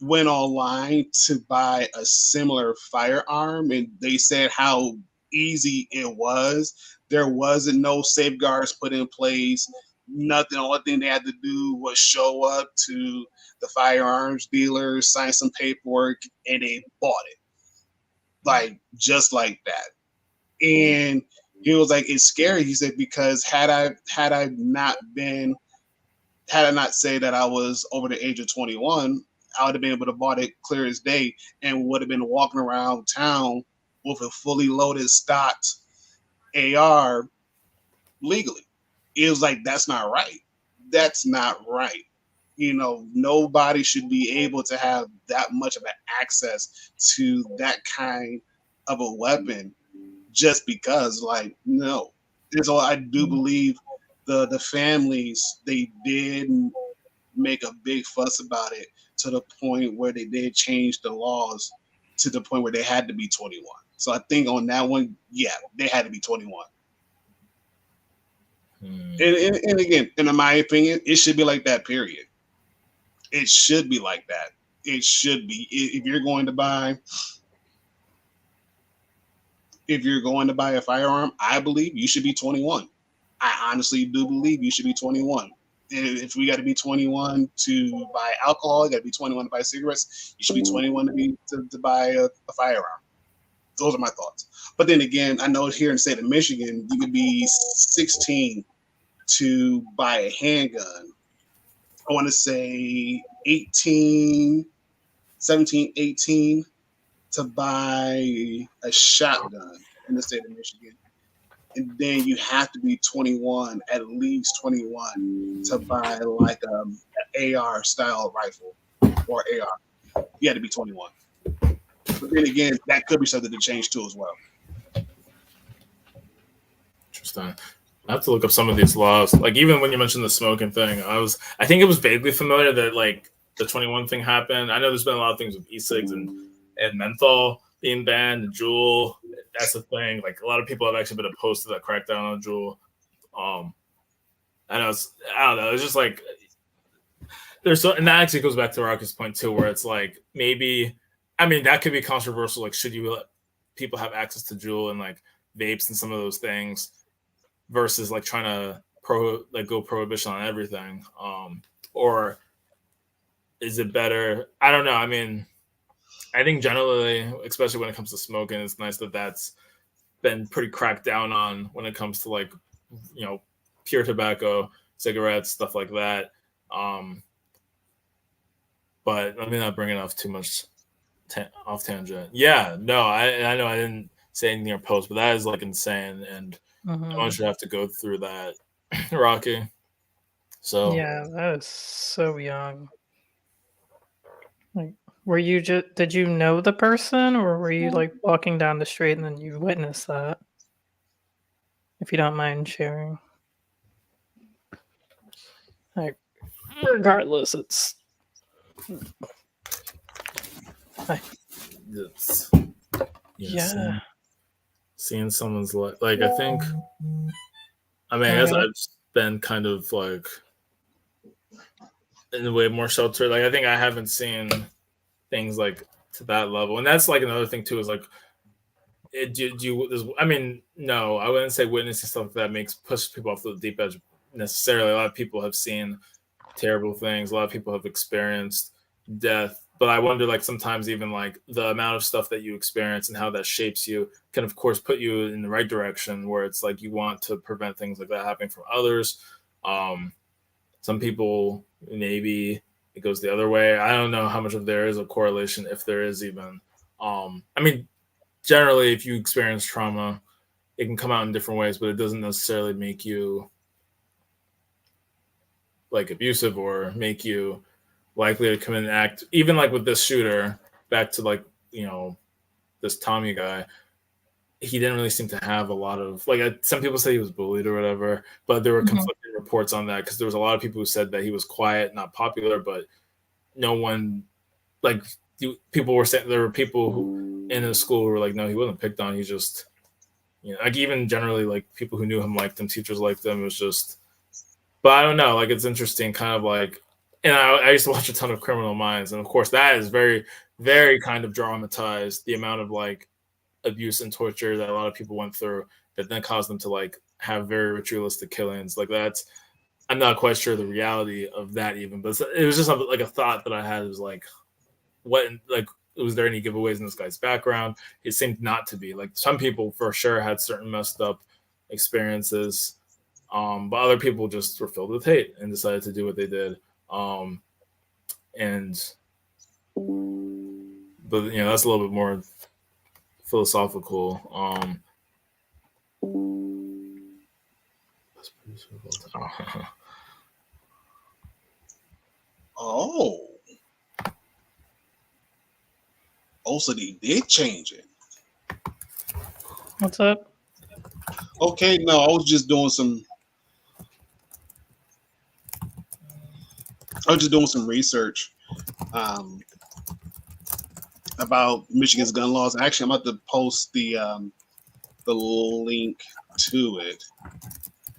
went online to buy a similar firearm, and they said how easy it was. There wasn't no safeguards put in place, nothing. The only thing they had to do was show up to the firearms dealer, sign some paperwork, and they bought it. Like, just like that. And he was like, it's scary. He said, because had I not say that I was over the age of 21, I would have been able to bought it clear as day and would have been walking around town with a fully loaded, stocked AR legally. It was like, that's not right. That's not right. Nobody should be able to have that much of an access to that kind of a weapon just because, like, no. So I do believe the families, they did make a big fuss about it to the point where they did change the laws to the point where they had to be 21. So I think on that one, yeah, they had to be 21. And again, in my opinion, it should be like that, period. It should be like that. It should be. If you're going to buy a firearm, I believe you should be 21. I honestly do believe you should be 21. If we got to be 21 to buy alcohol, you got to be 21 to buy cigarettes. You should be 21 to buy a firearm. Those are my thoughts. But then again, I know here in the state of Michigan, you could be 16 to buy a handgun. I want to say 18, 17, 18 to buy a shotgun in the state of Michigan. And then you have to be 21, at least 21, to buy like an AR style rifle or AR. You had to be 21. But then again, that could be something to change too as well. Interesting. I have to look up some of these laws. Like even when you mentioned the smoking thing, I think it was vaguely familiar that like the 21 thing happened. I know there's been a lot of things with e-cigs and menthol being banned, and Juul. That's the thing. Like a lot of people have actually been opposed to that crackdown on Juul. I don't know. It's just like and that actually goes back to Rocky's point too, where it's like maybe, I mean, that could be controversial. Like, should you let people have access to Juul and like vapes and some of those things versus like trying to go prohibition on everything? Or is it better? I don't know. I mean, I think generally, especially when it comes to smoking, it's nice that that's been pretty cracked down on when it comes to like, pure tobacco, cigarettes, stuff like that. But let me not bring it off too much off tangent. Yeah, no, I know I didn't say anything or post, but that is like insane, and no one should have to go through that, Rocky. So yeah, that is so young. Like, did you know the person, or were you like walking down the street and then you witnessed that? If you don't mind sharing. Like, regardless, it's yeah. Seeing someone's like I think, I mean, I guess I've been kind of like in a way more sheltered. Like I think I haven't seen things like to that level, and that's like another thing too. Is like, I mean, no, I wouldn't say witnessing stuff like that push people off the deep edge necessarily. A lot of people have seen terrible things. A lot of people have experienced death. But I wonder, like, sometimes even like the amount of stuff that you experience and how that shapes you can, of course, put you in the right direction where it's like you want to prevent things like that happening from others. Some people, maybe it goes the other way. I don't know how much of there is a correlation, if there is even. I mean, generally, if you experience trauma, it can come out in different ways, but it doesn't necessarily make you like abusive or make you likely to commit an act. Even like with this shooter, back to like, this Tommy guy, he didn't really seem to have a lot of like, some people say he was bullied or whatever, but there were conflicting reports on that because there was a lot of people who said that he was quiet, not popular, but no one, like, people were saying there were people who in his school who were like, no, he wasn't picked on. He just, like even generally like people who knew him liked him, teachers liked him. It was just, but I don't know, like it's interesting, kind of like, and I used to watch a ton of Criminal Minds, and of course that is very, very kind of dramatized, the amount of like abuse and torture that a lot of people went through that then caused them to like have very ritualistic killings. Like that's, I'm not quite sure the reality of that even, but it was just like a thought that I had. It was like, what, like, was there any giveaways in this guy's background? It seemed not to be. Like some people for sure had certain messed up experiences, but other people just were filled with hate and decided to do what they did. But that's a little bit more philosophical. Oh, oh, so they did change it. What's up? Okay, no, I was just doing some. I was just doing some research um, about Michigan's gun laws. Actually, I'm about to post the link to it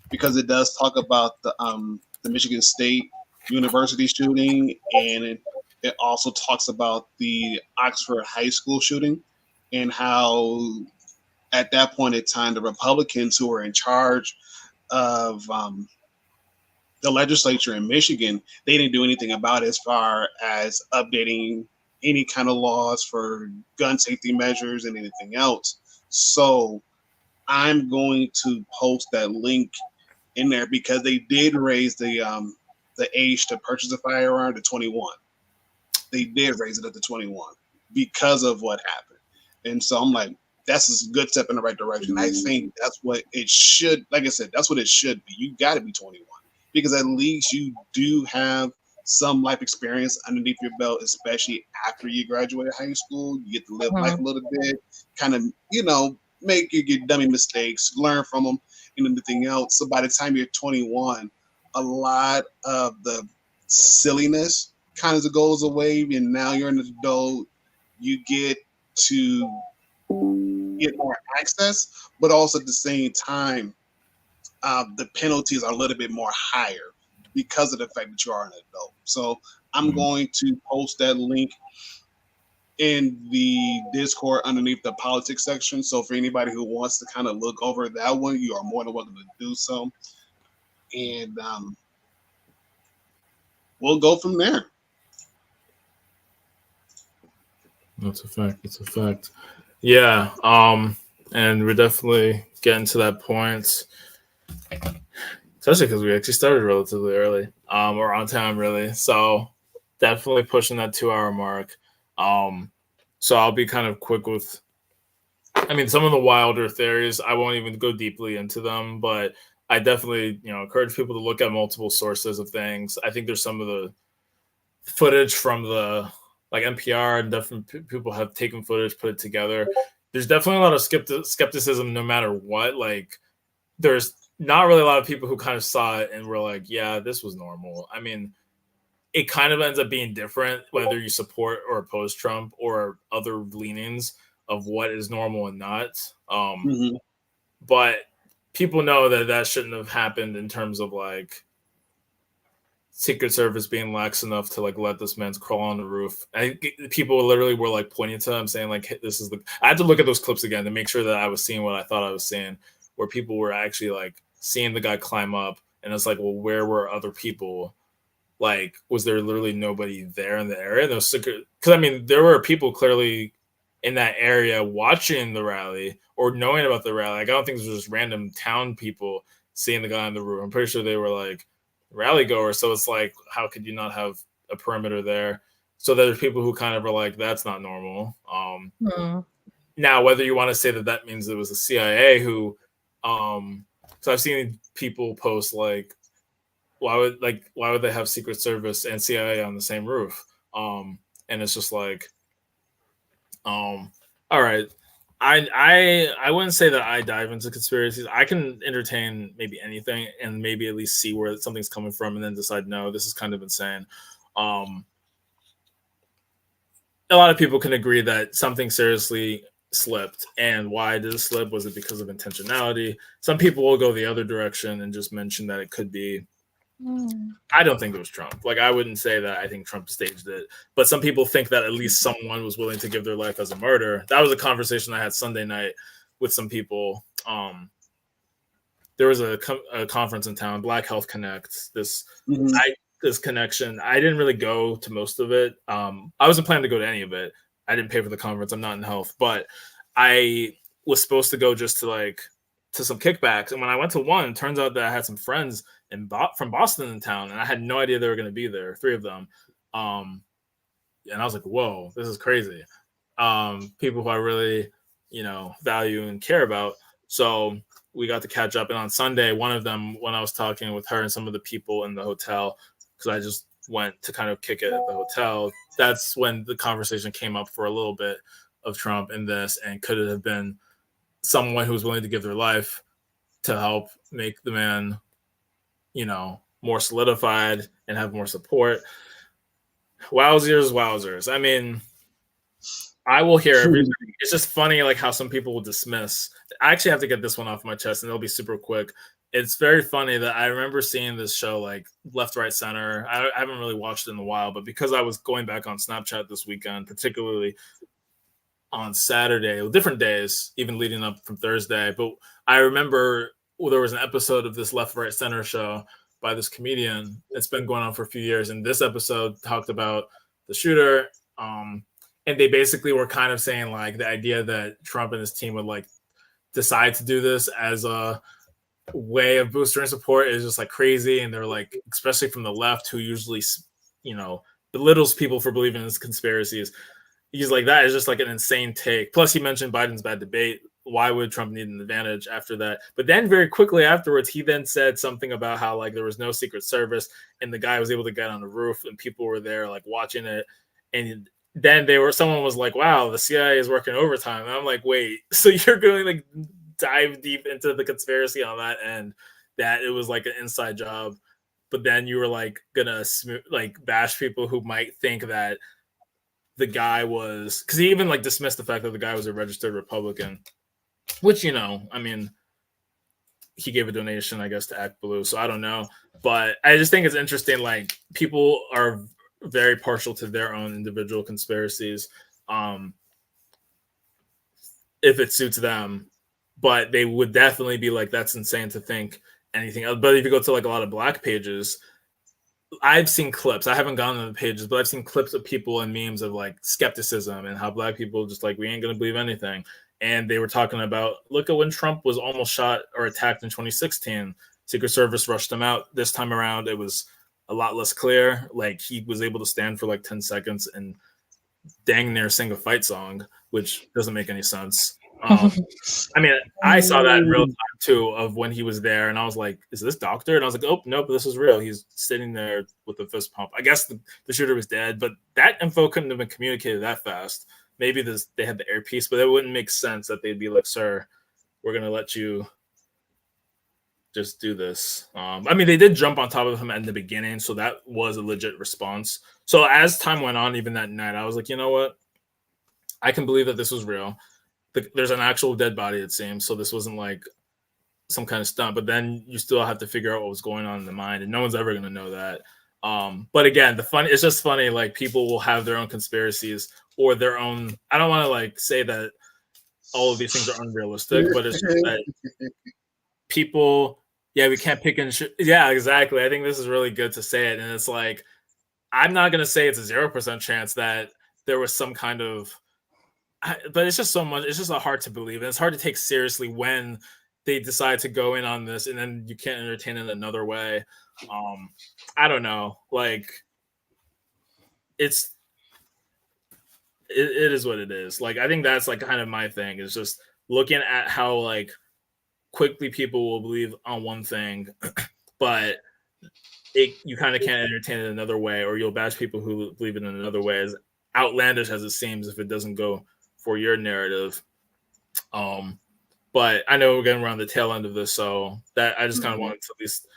because it does talk about the Michigan State University shooting, and it also talks about the Oxford High School shooting and how at that point in time the Republicans who were in charge of the legislature in Michigan, they didn't do anything about it as far as updating any kind of laws for gun safety measures and anything else. So I'm going to post that link in there because they did raise the age to purchase a firearm to 21. They did raise it up to 21 because of what happened. And so I'm like, that's a good step in the right direction. I think that's what it should, like I said, that's what it should be. You got to be 21 because at least you do have some life experience underneath your belt, especially after you graduate high school. You get to live life a little bit, kind of, make you get dummy mistakes, learn from them, and everything else. So by the time you're 21, a lot of the silliness kind of goes away, and now you're an adult. You get to get more access, but also at the same time, the penalties are a little bit more higher because of the fact that you are an adult. So I'm going to post that link in the Discord underneath the politics section. So for anybody who wants to kind of look over that one, you are more than welcome to do so. And we'll go from there. That's a fact. It's a fact. Yeah. And we're definitely getting to that point, especially because we actually started relatively early, or on time, really. So definitely pushing that 2 hour mark. So I'll be kind of quick with. I mean, some of the wilder theories, I won't even go deeply into them, but I definitely, encourage people to look at multiple sources of things. I think there's some of the footage from the like NPR and different people have taken footage, put it together. There's definitely a lot of skepticism no matter what. Like, there's not really a lot of people who kind of saw it and were like, yeah, this was normal. I mean, it kind of ends up being different whether you support or oppose Trump or other leanings of what is normal and not. But people know that that shouldn't have happened in terms of like Secret Service being lax enough to like let this man crawl on the roof. People literally were like pointing to him saying like, hey, this is the. I had to look at those clips again to make sure that I was seeing what I thought I was seeing, where people were actually like seeing the guy climb up, and it's like, well, where were other people? Like, was there literally nobody there in the area? Those secret, because I mean, there were people clearly in that area watching the rally or knowing about the rally. Like, I don't think it was just random town people seeing the guy on the roof. I'm pretty sure they were like rally goers. So it's like, how could you not have a perimeter there? So there's people who kind of are like, that's not normal. Now, whether you want to say that that means it was the CIA who, so I've seen people post like, why would they have Secret Service and CIA on the same roof? And it's just like, all right. I wouldn't say that I dive into conspiracies. I can entertain maybe anything and maybe at least see where something's coming from and then decide, no, this is kind of insane. A lot of people can agree that something seriously slipped. And why did it slip? Was it because of intentionality? Some people will go the other direction and just mention that it could be. I don't think it was Trump. Like, I wouldn't say that I think Trump staged it, but some people think that at least someone was willing to give their life as a martyr. That was a conversation I had Sunday night with some people. There was a conference in town, Black Health Connect. This connection. I didn't really go to most of it. I wasn't planning to go to any of it. I didn't pay for the conference. I'm not in health, but I was supposed to go just to some kickbacks. And when I went to one, it turns out that I had some friends from Boston in town, and I had no idea they were going to be there. 3 of them. And I was like, whoa, this is crazy. People who I really, value and care about. So we got to catch up. And on Sunday, one of them, when I was talking with her and some of the people in the hotel, because I just went to kind of kick it at the hotel, that's when the conversation came up for a little bit of Trump in this, and could it have been someone who was willing to give their life to help make the man, more solidified and have more support. Wowzers. I mean, I will hear everything. It's just funny, like how some people will dismiss. I actually have to get this one off my chest, and it'll be super quick. It's very funny that I remember seeing this show like Left, Right, Center. I haven't really watched it in a while, but because I was going back on Snapchat this weekend, particularly on Saturday, different days, even leading up from Thursday. But I remember there was an episode of this Left, Right, Center show by this comedian. It's been going on for a few years, and this episode talked about the shooter. And they basically were kind of saying like the idea that Trump and his team would like decide to do this as a way of boosting support is just like crazy. And they're like, especially from the left, who usually, belittles people for believing in conspiracies. He's like, that is just like an insane take. Plus, he mentioned Biden's bad debate. Why would Trump need an advantage after that? But then very quickly afterwards, he then said something about how like there was no Secret Service and the guy was able to get on the roof and people were there like watching it. And then someone was like, wow, the CIA is working overtime. And I'm like, wait, so you're going to like dive deep into the conspiracy on that end, that it was like an inside job. But then you were like gonna like bash people who might think that the guy was, because he even like dismissed the fact that the guy was a registered Republican, which, I mean, he gave a donation, I guess, to Act Blue. So I don't know. But I just think it's interesting. Like people are very partial to their own individual conspiracies, if it suits them, but they would definitely be like, that's insane to think anything else. But if you go to like a lot of Black pages, I've seen clips. I haven't gone on the pages, but I've seen clips of people and memes of like skepticism and how Black people just like, we ain't gonna believe anything. And they were talking about, look at when Trump was almost shot or attacked in 2016. Secret Service rushed him out. This time around, it was a lot less clear. Like he was able to stand for like 10 seconds and dang near sing a fight song, which doesn't make any sense. I mean, I saw that in real time too, of when he was there, and I was like, is this doctor? And I was like, oh, nope, this is real. He's sitting there with a fist pump. I guess the shooter was dead, but that info couldn't have been communicated that fast. Maybe they had the earpiece, but it wouldn't make sense that they'd be like, sir, we're going to let you just do this. I mean, they did jump on top of him in the beginning, so that was a legit response. So as time went on, even that night, I was like, you know what? I can believe that this was real. There's an actual dead body, it seems, so this wasn't like some kind of stunt. But then you still have to figure out what was going on in the mind, and no one's ever going to know that. But again, it's just funny. Like people will have their own conspiracies or their own. I don't want to like say that all of these things are unrealistic, but it's just that people. Yeah, we can't pick and yeah, exactly. I think this is really good to say it, and it's like I'm not going to say it's a 0% chance that there was some kind of. But it's just so much. It's just hard to believe, and it's hard to take seriously when they decide to go in on this, and then you can't entertain it another way. I don't know. Like, it is what it is. Like, I think that's like kind of my thing. Is just looking at how like quickly people will believe on one thing, but you kind of can't entertain it another way, or you'll bash people who believe it in another way. As outlandish as it seems, if it doesn't go for your narrative. But I know we're getting around the tail end of this, so that I just kind of wanted to at least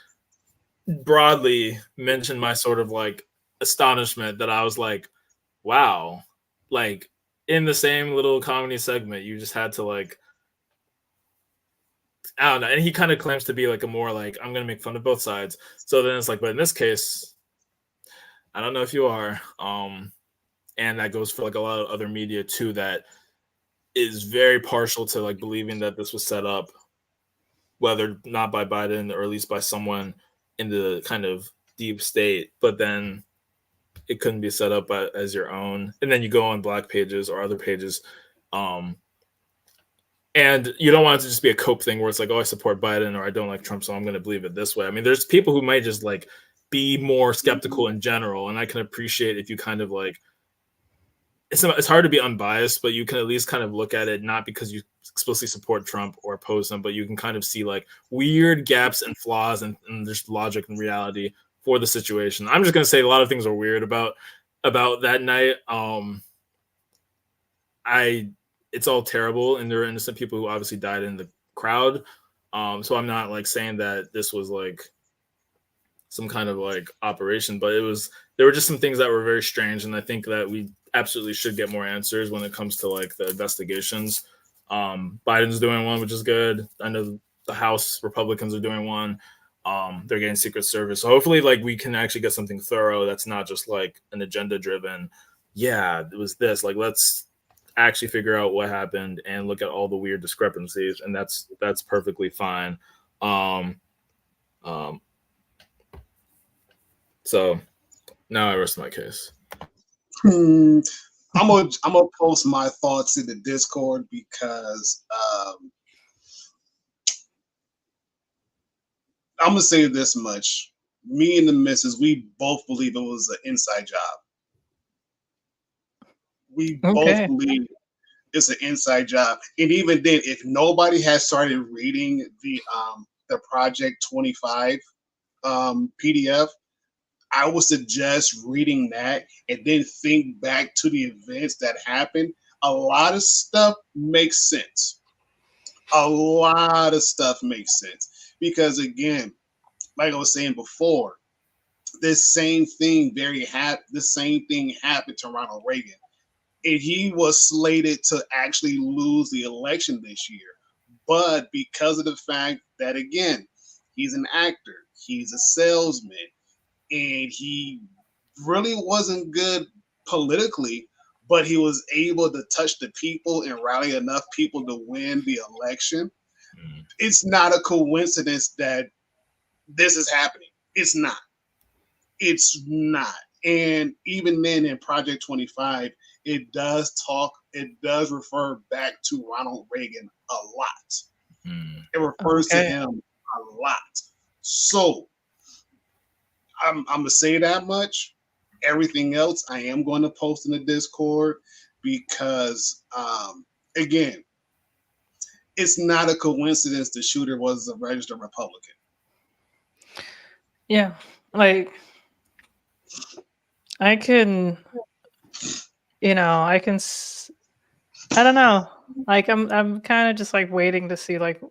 broadly mention my sort of like astonishment that I was like, wow, like in the same little comedy segment, you just had to like, I don't know. And he kind of claims to be like a more like, I'm going to make fun of both sides. So then it's like, but in this case, I don't know if you are. And that goes for like a lot of other media too, that is very partial to like believing that this was set up, whether not by Biden or at least by someone in the kind of deep state, but then it couldn't be set up as your own. And then you go on Black pages or other pages, and you don't want it to just be a cope thing where it's like, oh, I support Biden or I don't like Trump, so I'm going to believe it this way. I mean, there's people who might just like be more skeptical in general, and I can appreciate if you kind of like, it's hard to be unbiased, but you can at least kind of look at it not because you explicitly support Trump or oppose him, but you can kind of see like weird gaps and flaws and there's logic and reality for the situation. I'm just gonna say a lot of things are weird about that night. It's all terrible, and there are innocent people who obviously died in the crowd. So I'm not like saying that this was like some kind of like operation, but there were just some things that were very strange, and I think that we absolutely should get more answers when it comes to like the investigations. Biden's doing one, which is good. I know the House Republicans are doing one. They're getting Secret Service, so hopefully, like we can actually get something thorough that's not just like an agenda-driven. Yeah, it was this. Like, let's actually figure out what happened and look at all the weird discrepancies, and that's perfectly fine. Um, um, so now I rest my case. I'm gonna post my thoughts in the Discord because I'm gonna say this much: me and the missus, we both believe it was an inside job. We both believe it's an inside job, and even then, if nobody has started reading the Project 25 PDF, I would suggest reading that and then think back to the events that happened. A lot of stuff makes sense. A lot of stuff makes sense because, again, like I was saying before, this same thing happened to Ronald Reagan, and he was slated to actually lose the election this year. But because of the fact that, again, he's an actor, he's a salesman, and he really wasn't good politically, but he was able to touch the people and rally enough people to win the election. It's not a coincidence that this is happening. It's not. It's not. And even then in Project 25, it does refer back to Ronald Reagan a lot. It refers to him a lot. So I'm gonna say that much. Everything else I am going to post in the Discord because again, it's not a coincidence the shooter was a registered Republican. Yeah, like I can, I don't know. Like I'm kind of just like waiting to see like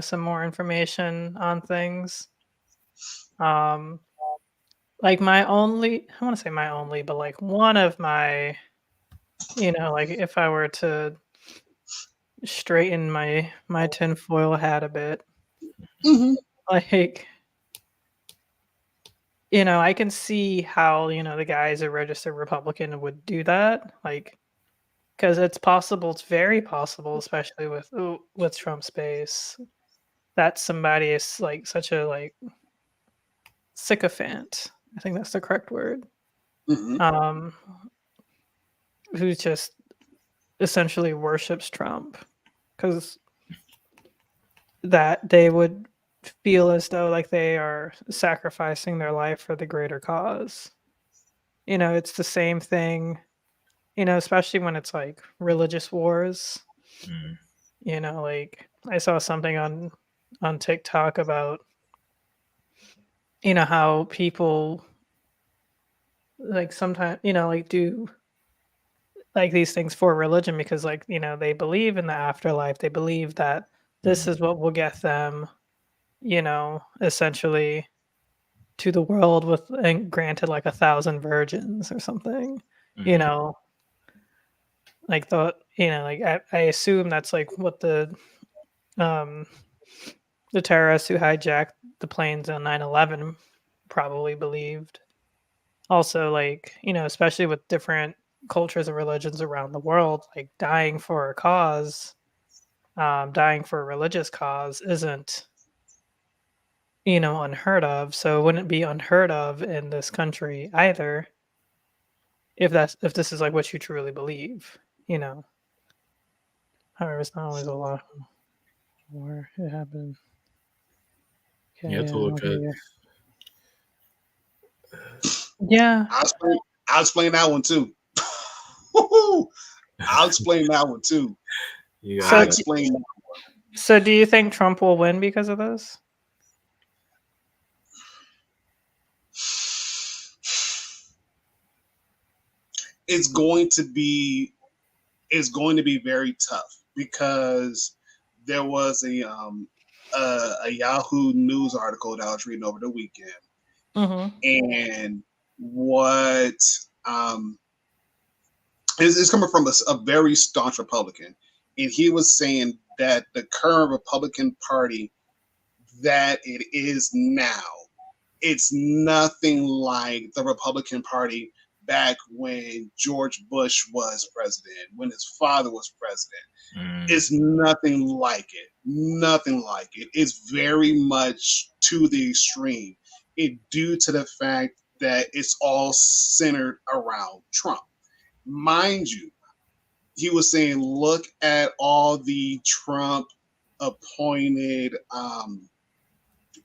some more information on things. Like I want to say my only, but like one of my, like if I were to straighten my tinfoil hat a bit, like, I can see how, the guy is a registered Republican would do that. Like, because it's very possible, especially with Trump's base, that somebody is like such a like sycophant. I think that's the correct word. Who just essentially worships Trump, because that they would feel as though like they are sacrificing their life for the greater cause. It's the same thing, especially when it's like religious wars. Like I saw something on TikTok about how people like sometimes like do like these things for religion because like they believe in the afterlife, they believe that this is what will get them essentially to the world with and granted like 1,000 virgins or something. Like like I assume that's like what the terrorists who hijacked the planes on 9/11 probably believed. Also, like, especially with different cultures and religions around the world, like dying for a cause, dying for a religious cause isn't, unheard of. So it wouldn't be unheard of in this country either if this is like what you truly believe, However, it's not always a lot where it happened. Okay, yeah, to look at. Yeah. I'll explain that one too. I'll explain that one too. I'll explain that one. So do you think Trump will win because of this? it's going to be very tough because there was a Yahoo News article that I was reading over the weekend, Mm-hmm. and what um, it's coming from a very staunch Republican, and he was saying that the current Republican Party that it is now, it's nothing like the Republican Party back when George Bush was president, when his father was president. It's nothing like it. Nothing like it. It's very much to the extreme. It due to the fact that it's all centered around Trump. Mind you, he was saying, look at all the Trump appointed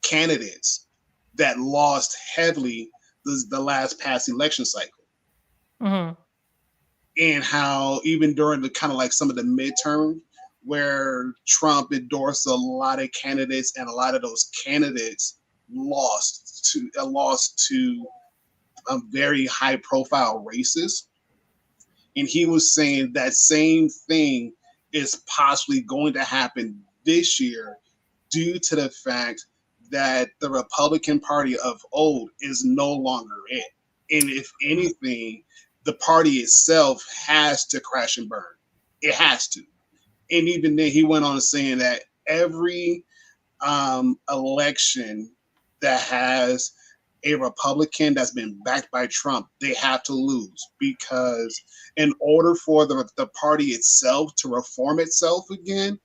candidates that lost heavily the last past election cycle. Mm-hmm. And how even during the kind of like some of the midterm where Trump endorsed a lot of candidates and a lot of those candidates lost to very high profile races. And he was saying that same thing is possibly going to happen this year due to the fact that the Republican Party of old is no longer it. And if anything, the party itself has to crash and burn. It has to. And even then, he went on saying that every election that has a Republican that's been backed by Trump, they have to lose because in order for the party itself to reform itself again,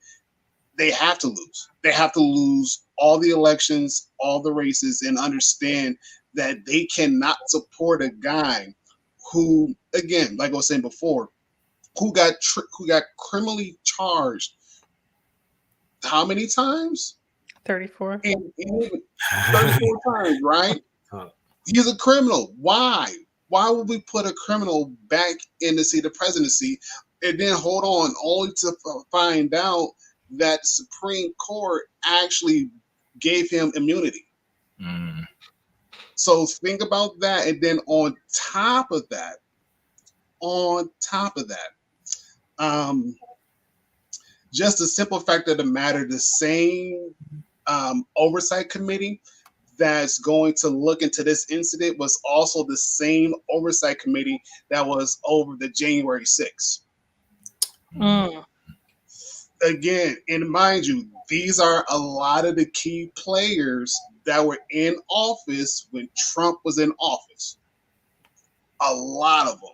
they have to lose. They have to lose all the elections, all the races, and understand that they cannot support a guy who, again, like I was saying before, who got criminally charged how many times? 34. And 34 times, right? He's a criminal. Why? Why would we put a criminal back in the seat of presidency and then hold on only to find out that the Supreme Court actually gave him immunity? So think about that. And then on top of that, just the simple fact of the matter, the same oversight committee that's going to look into this incident was also the same oversight committee that was over the January 6th. Again, and mind you, these are a lot of the key players that were in office when Trump was in office. A lot of them.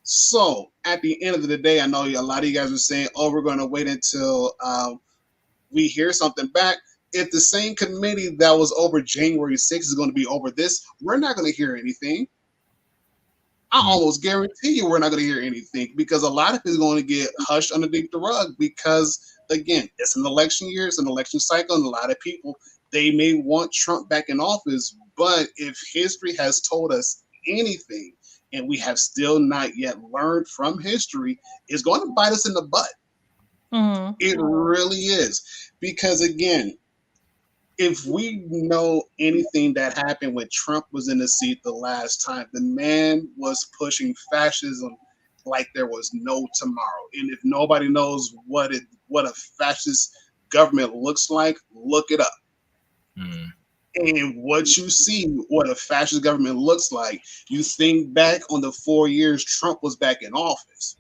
So at the end of the day, I know a lot of you guys are saying, oh, we're going to wait until we hear something back. If the same committee that was over January 6th is going to be over this, we're not going to hear anything. I almost guarantee you we're not going to hear anything because a lot of it is going to get hushed underneath the rug because, again, it's an election year, it's an election cycle, and a lot of people, they may want Trump back in office, but if history has told us anything, and we have still not yet learned from history, it's going to bite us in the butt. Mm-hmm. It really is. Because, again, if we know anything that happened when Trump was in the seat the last time, the man was pushing fascism like there was no tomorrow. And if nobody knows what a fascist government looks like, look it up. And what you see, what a fascist government looks like, you think back on the 4 years Trump was back in office.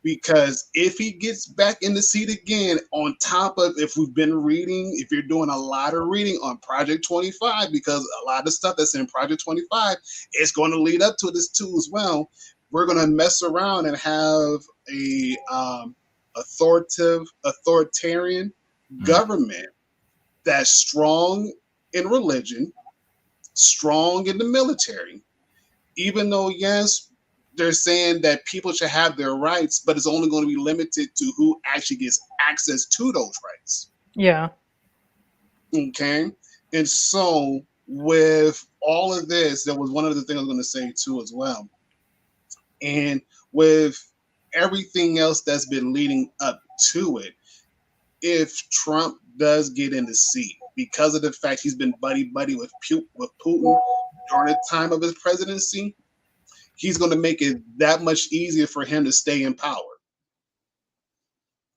Because if he gets back in the seat again, on top of if we've been reading, if you're doing a lot of reading on Project 25, because a lot of stuff that's in Project 25 is going to lead up to this too as well. We're going to mess around and have a authoritarian government that's strong in religion, strong in the military, even though, yes, they're saying that people should have their rights, but it's only going to be limited to who actually gets access to those rights. Yeah. Okay. And so with all of this, there was one other thing I was going to say too as well. And with everything else that's been leading up to it, if Trump does get in the seat, because of the fact he's been buddy with Putin during the time of his presidency, he's going to make it that much easier for him to stay in power.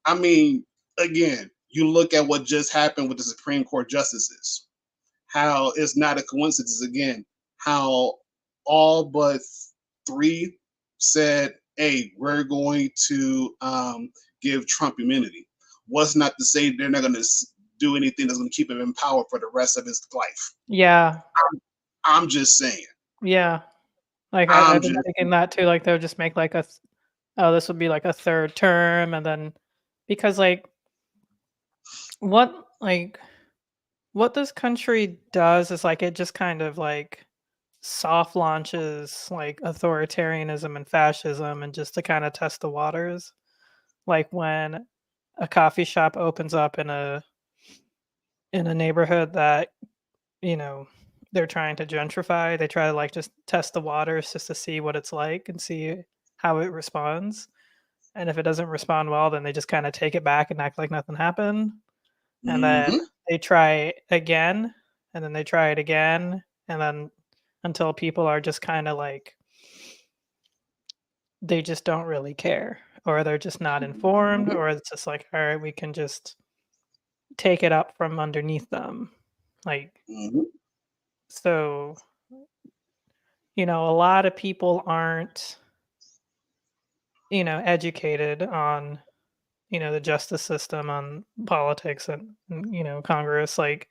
I mean, again, you look at what just happened with the Supreme Court justices, how it's not a coincidence, again, how all but three said, hey, we're going to give Trump immunity. What's not to say they're not going to do anything that's going to keep him in power for the rest of his life. Yeah. I'm just saying. Yeah. Like I've been thinking that too. Like they'll just make like this would be like a third term, and then because what what this country does is like it just kind of like soft launches like authoritarianism and fascism, and just to kind of test the waters. Like when a coffee shop opens up in a neighborhood that you know they're trying to gentrify, they try to like just test the waters just to see what it's like and see how it responds. And if it doesn't respond well, then they just kind of take it back and act like nothing happened. And then they try again, and then they try it again, and then until people are just kind of like they just don't really care, or they're just not informed, or it's just like, all right, we can just take it up from underneath them. Like, so, a lot of people aren't, educated on, the justice system, on politics, and, Congress. Like,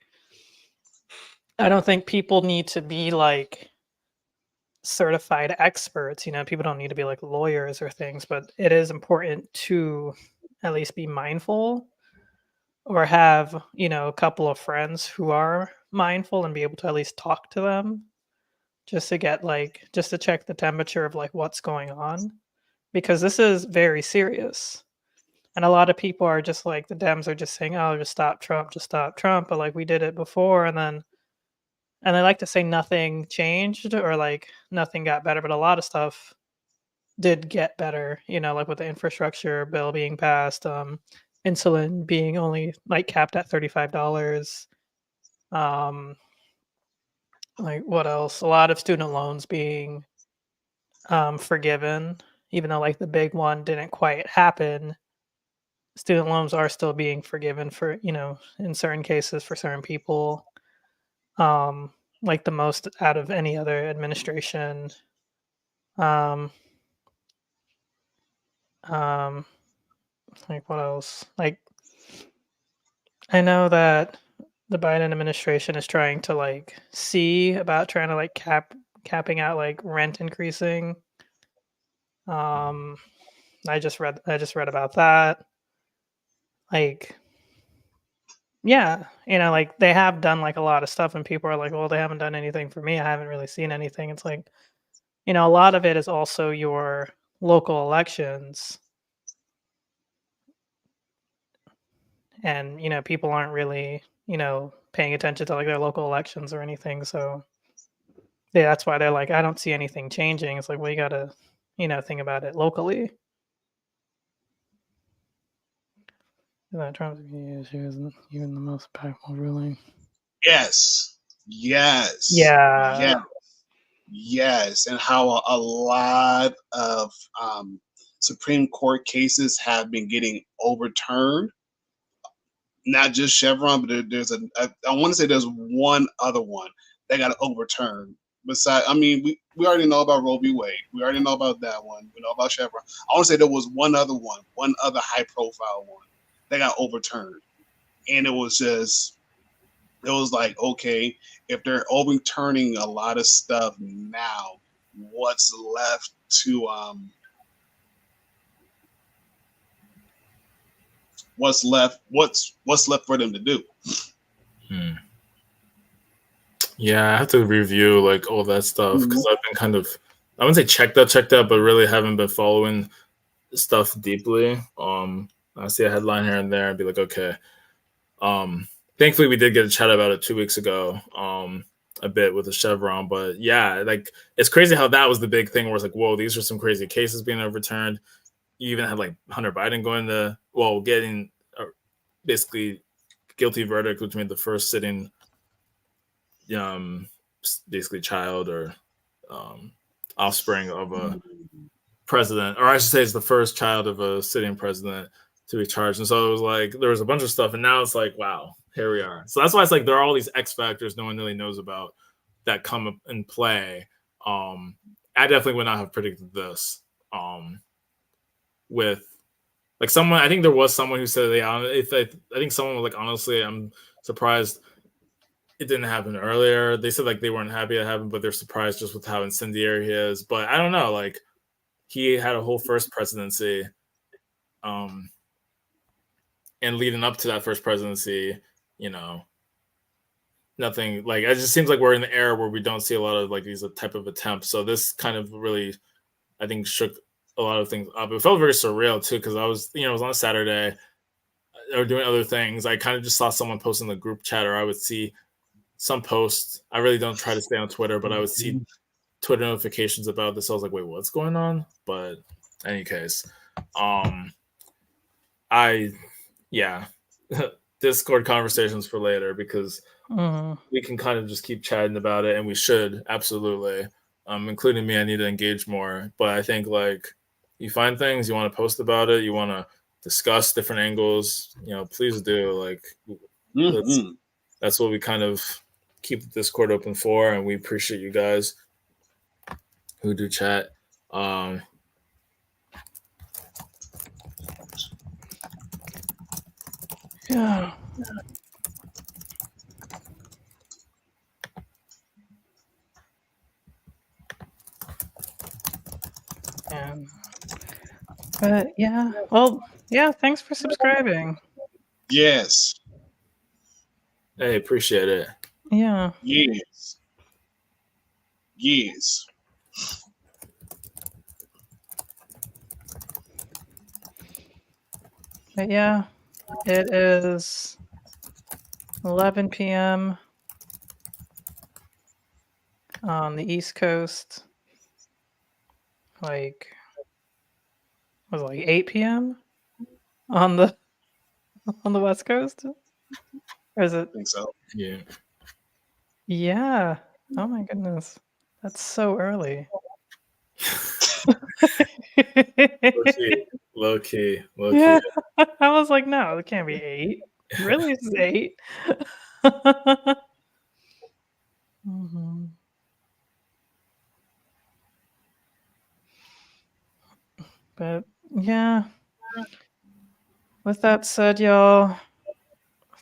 I don't think people need to be like certified experts. People don't need to be like lawyers or things, but it is important to at least be mindful, or have, a couple of friends who are mindful and be able to at least talk to them, just to get like just to check the temperature of like what's going on, because this is very serious. And a lot of people are just like, the Dems are just saying, oh, just stop Trump, just stop Trump, but like we did it before, and they like to say nothing changed, or like nothing got better, but a lot of stuff did get better, like with the infrastructure bill being passed, insulin being only like capped at $35. Like what else? A lot of student loans being forgiven, even though like the big one didn't quite happen. Student loans are still being forgiven for, in certain cases for certain people. Like the most out of any other administration. Um, like what else? Like I know that the Biden administration is trying to like see about trying to like capping out like rent increasing. Um, I just read about that. Like, yeah, like they have done like a lot of stuff, and people are like, well, they haven't done anything for me. I haven't really seen anything. It's like, a lot of it is also your local elections, and people aren't really paying attention to like their local elections or anything. So yeah, that's why they're like, I don't see anything changing. It's like, well, you gotta think about it locally. That Trump's issue isn't even the most impactful ruling. Yes. Yeah. And how a lot of Supreme Court cases have been getting overturned. Not just Chevron, but there's I want to say there's one other one that got overturned. Besides, I mean, we already know about Roe v. Wade. We already know about that one. We know about Chevron. I want to say there was one other high profile one that got overturned, and it was like, okay, if they're overturning a lot of stuff now, what's left to what's left for them to do? Yeah, I have to review like all that stuff, because I've been kind of, I wouldn't say checked out, but really haven't been following stuff deeply. I see a headline here and there and be like, okay. Thankfully we did get a chat about it 2 weeks ago, a bit with the Chevron, but yeah, like it's crazy how that was the big thing where it's like, whoa, these are some crazy cases being overturned. You even had like Hunter Biden getting basically guilty verdict, which made the first sitting basically child or offspring of a president, or I should say, is the first child of a sitting president to be charged. And so it was like there was a bunch of stuff, and now it's like, wow, here we are. So that's why it's like there are all these X factors no one really knows about that come up in play. I definitely would not have predicted this. With like someone, I think there was someone who said, yeah, I think someone was like, honestly, I'm surprised it didn't happen earlier. They said like they weren't happy it happened, but they're surprised just with how incendiary he is. But I don't know, like he had a whole first presidency, and leading up to that first presidency, you know, nothing like it just seems like we're in the era where we don't see a lot of like these type of attempts. So this kind of really, I think, shook a lot of things up. It felt very surreal too because I was, it was on a Saturday or doing other things. I kind of just saw someone post in the group chat, or I would see some post. I really don't try to stay on Twitter, but I would see Twitter notifications about this. I was like, wait, what's going on? But in any case, yeah, Discord conversations for later because we can kind of just keep chatting about it, and we should absolutely, including me. I need to engage more, but I think like you find things you want to post about it, you want to discuss different angles, please do. Like that's what we kind of keep the Discord open for, and we appreciate you guys who do chat. Yeah. But yeah, well, yeah, thanks for subscribing. Yes. Hey, appreciate it. Yeah. Yes. Yes. But yeah, it is 11 p.m. on the East Coast. Like, was it like 8 p.m. on the West Coast? Or is it? I think so. Yeah. Yeah. Oh my goodness. That's so early. Low key. Yeah. I was like, no, it can't be 8. Really? It's 8. Mm-hmm. But yeah. With that said, y'all,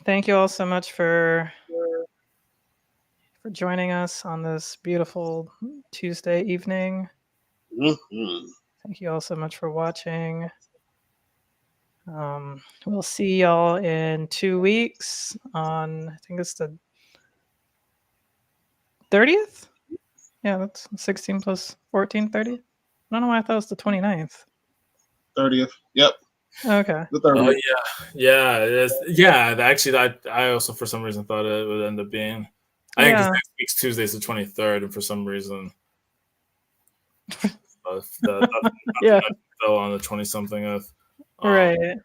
thank you all so much for joining us on this beautiful Tuesday evening. Mm-hmm. Thank you all so much for watching. We'll see y'all in 2 weeks on, I think it's the 30th? Yeah, that's 16 plus 14, 30. I don't know why I thought it was the 29th. 30th. Yep. Okay. The 30th. Oh yeah. Yeah. Actually, I also for some reason thought it would end up being. I think next week's Tuesday is the 23rd, and for some reason, yeah, fell on the 20-something of. Right.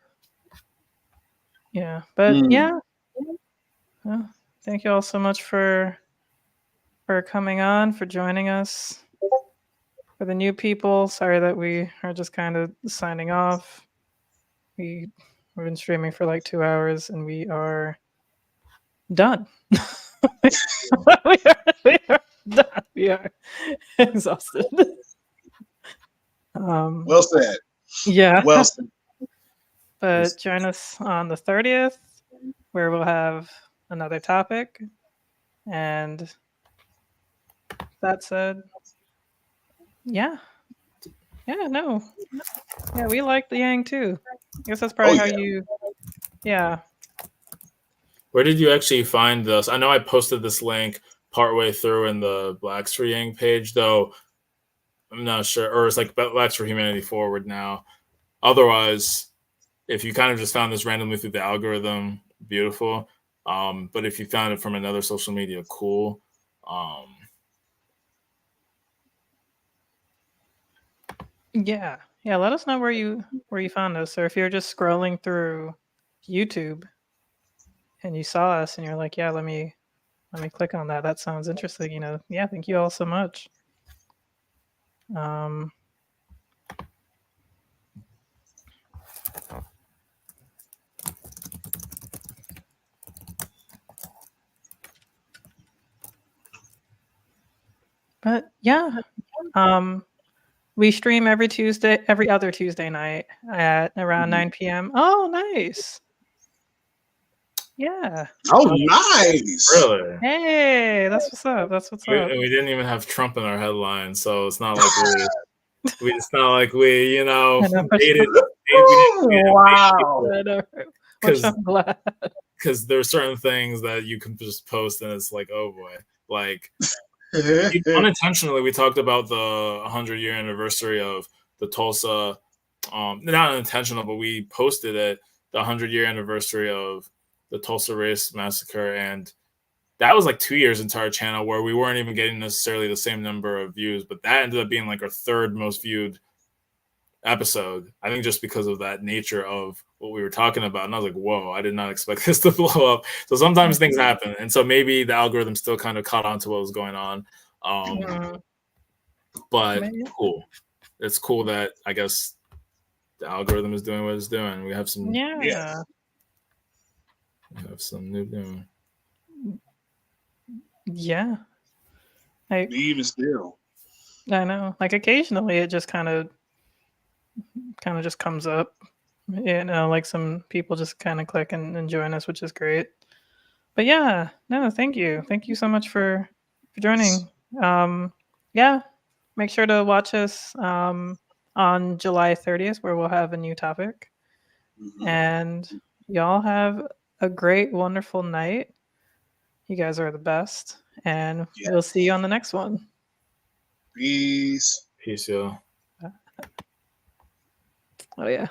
Yeah, but yeah. Well, thank you all so much for coming on, for joining us. For the new people, sorry that we are just kind of signing off. We've been streaming for like 2 hours, and we are done. we are done. We are exhausted. Well said. Yeah. Well said. But join us on the 30th, where we'll have another topic. And that said, yeah, no. Yeah, we like the Yang too. I guess that's probably how you, yeah. Where did you actually find this? I know I posted this link partway through in the Blacks for Yang page, though I'm not sure. Or it's like Blacks for Humanity Forward now. Otherwise, if you kind of just found this randomly through the algorithm, beautiful. But if you found it from another social media, cool. Yeah. Let us know where you found us, or if you're just scrolling through YouTube and you saw us and you're like, yeah, let me click on that. That sounds interesting. Yeah, thank you all so much. Um, but yeah, we stream every other Tuesday night at around 9 p.m. Oh, nice. Yeah. Oh, nice. Really? Hey, that's what's up. That's what's up. We didn't even have Trump in our headline, so it's not like it's not like we, I know, dated. Wow. which I'm glad. Because there's certain things that you can just post and it's like, oh boy, like unintentionally we talked about the 100-year anniversary of the Tulsa, not unintentional, but we posted it, the 100-year anniversary of the Tulsa race massacre, and that was like 2 years into our channel where we weren't even getting necessarily the same number of views, but that ended up being like our third most viewed episode, I think, just because of that nature of what we were talking about. And I was like, whoa, I did not expect this to blow up. So sometimes things happen, and so maybe the algorithm still kind of caught on to what was going on. But cool, it's cool that I guess the algorithm is doing what it's doing. We have some we have some new doing. Yeah, even still, I know, like occasionally it just kind of just comes up, like some people just kind of click and join us, which is great. But yeah, no, thank you so much for joining. Yeah, make sure to watch us on July 30th, where we'll have a new topic. And y'all have a great, wonderful night. You guys are the best, and we'll see you on the next one. Peace, y'all. Oh yeah.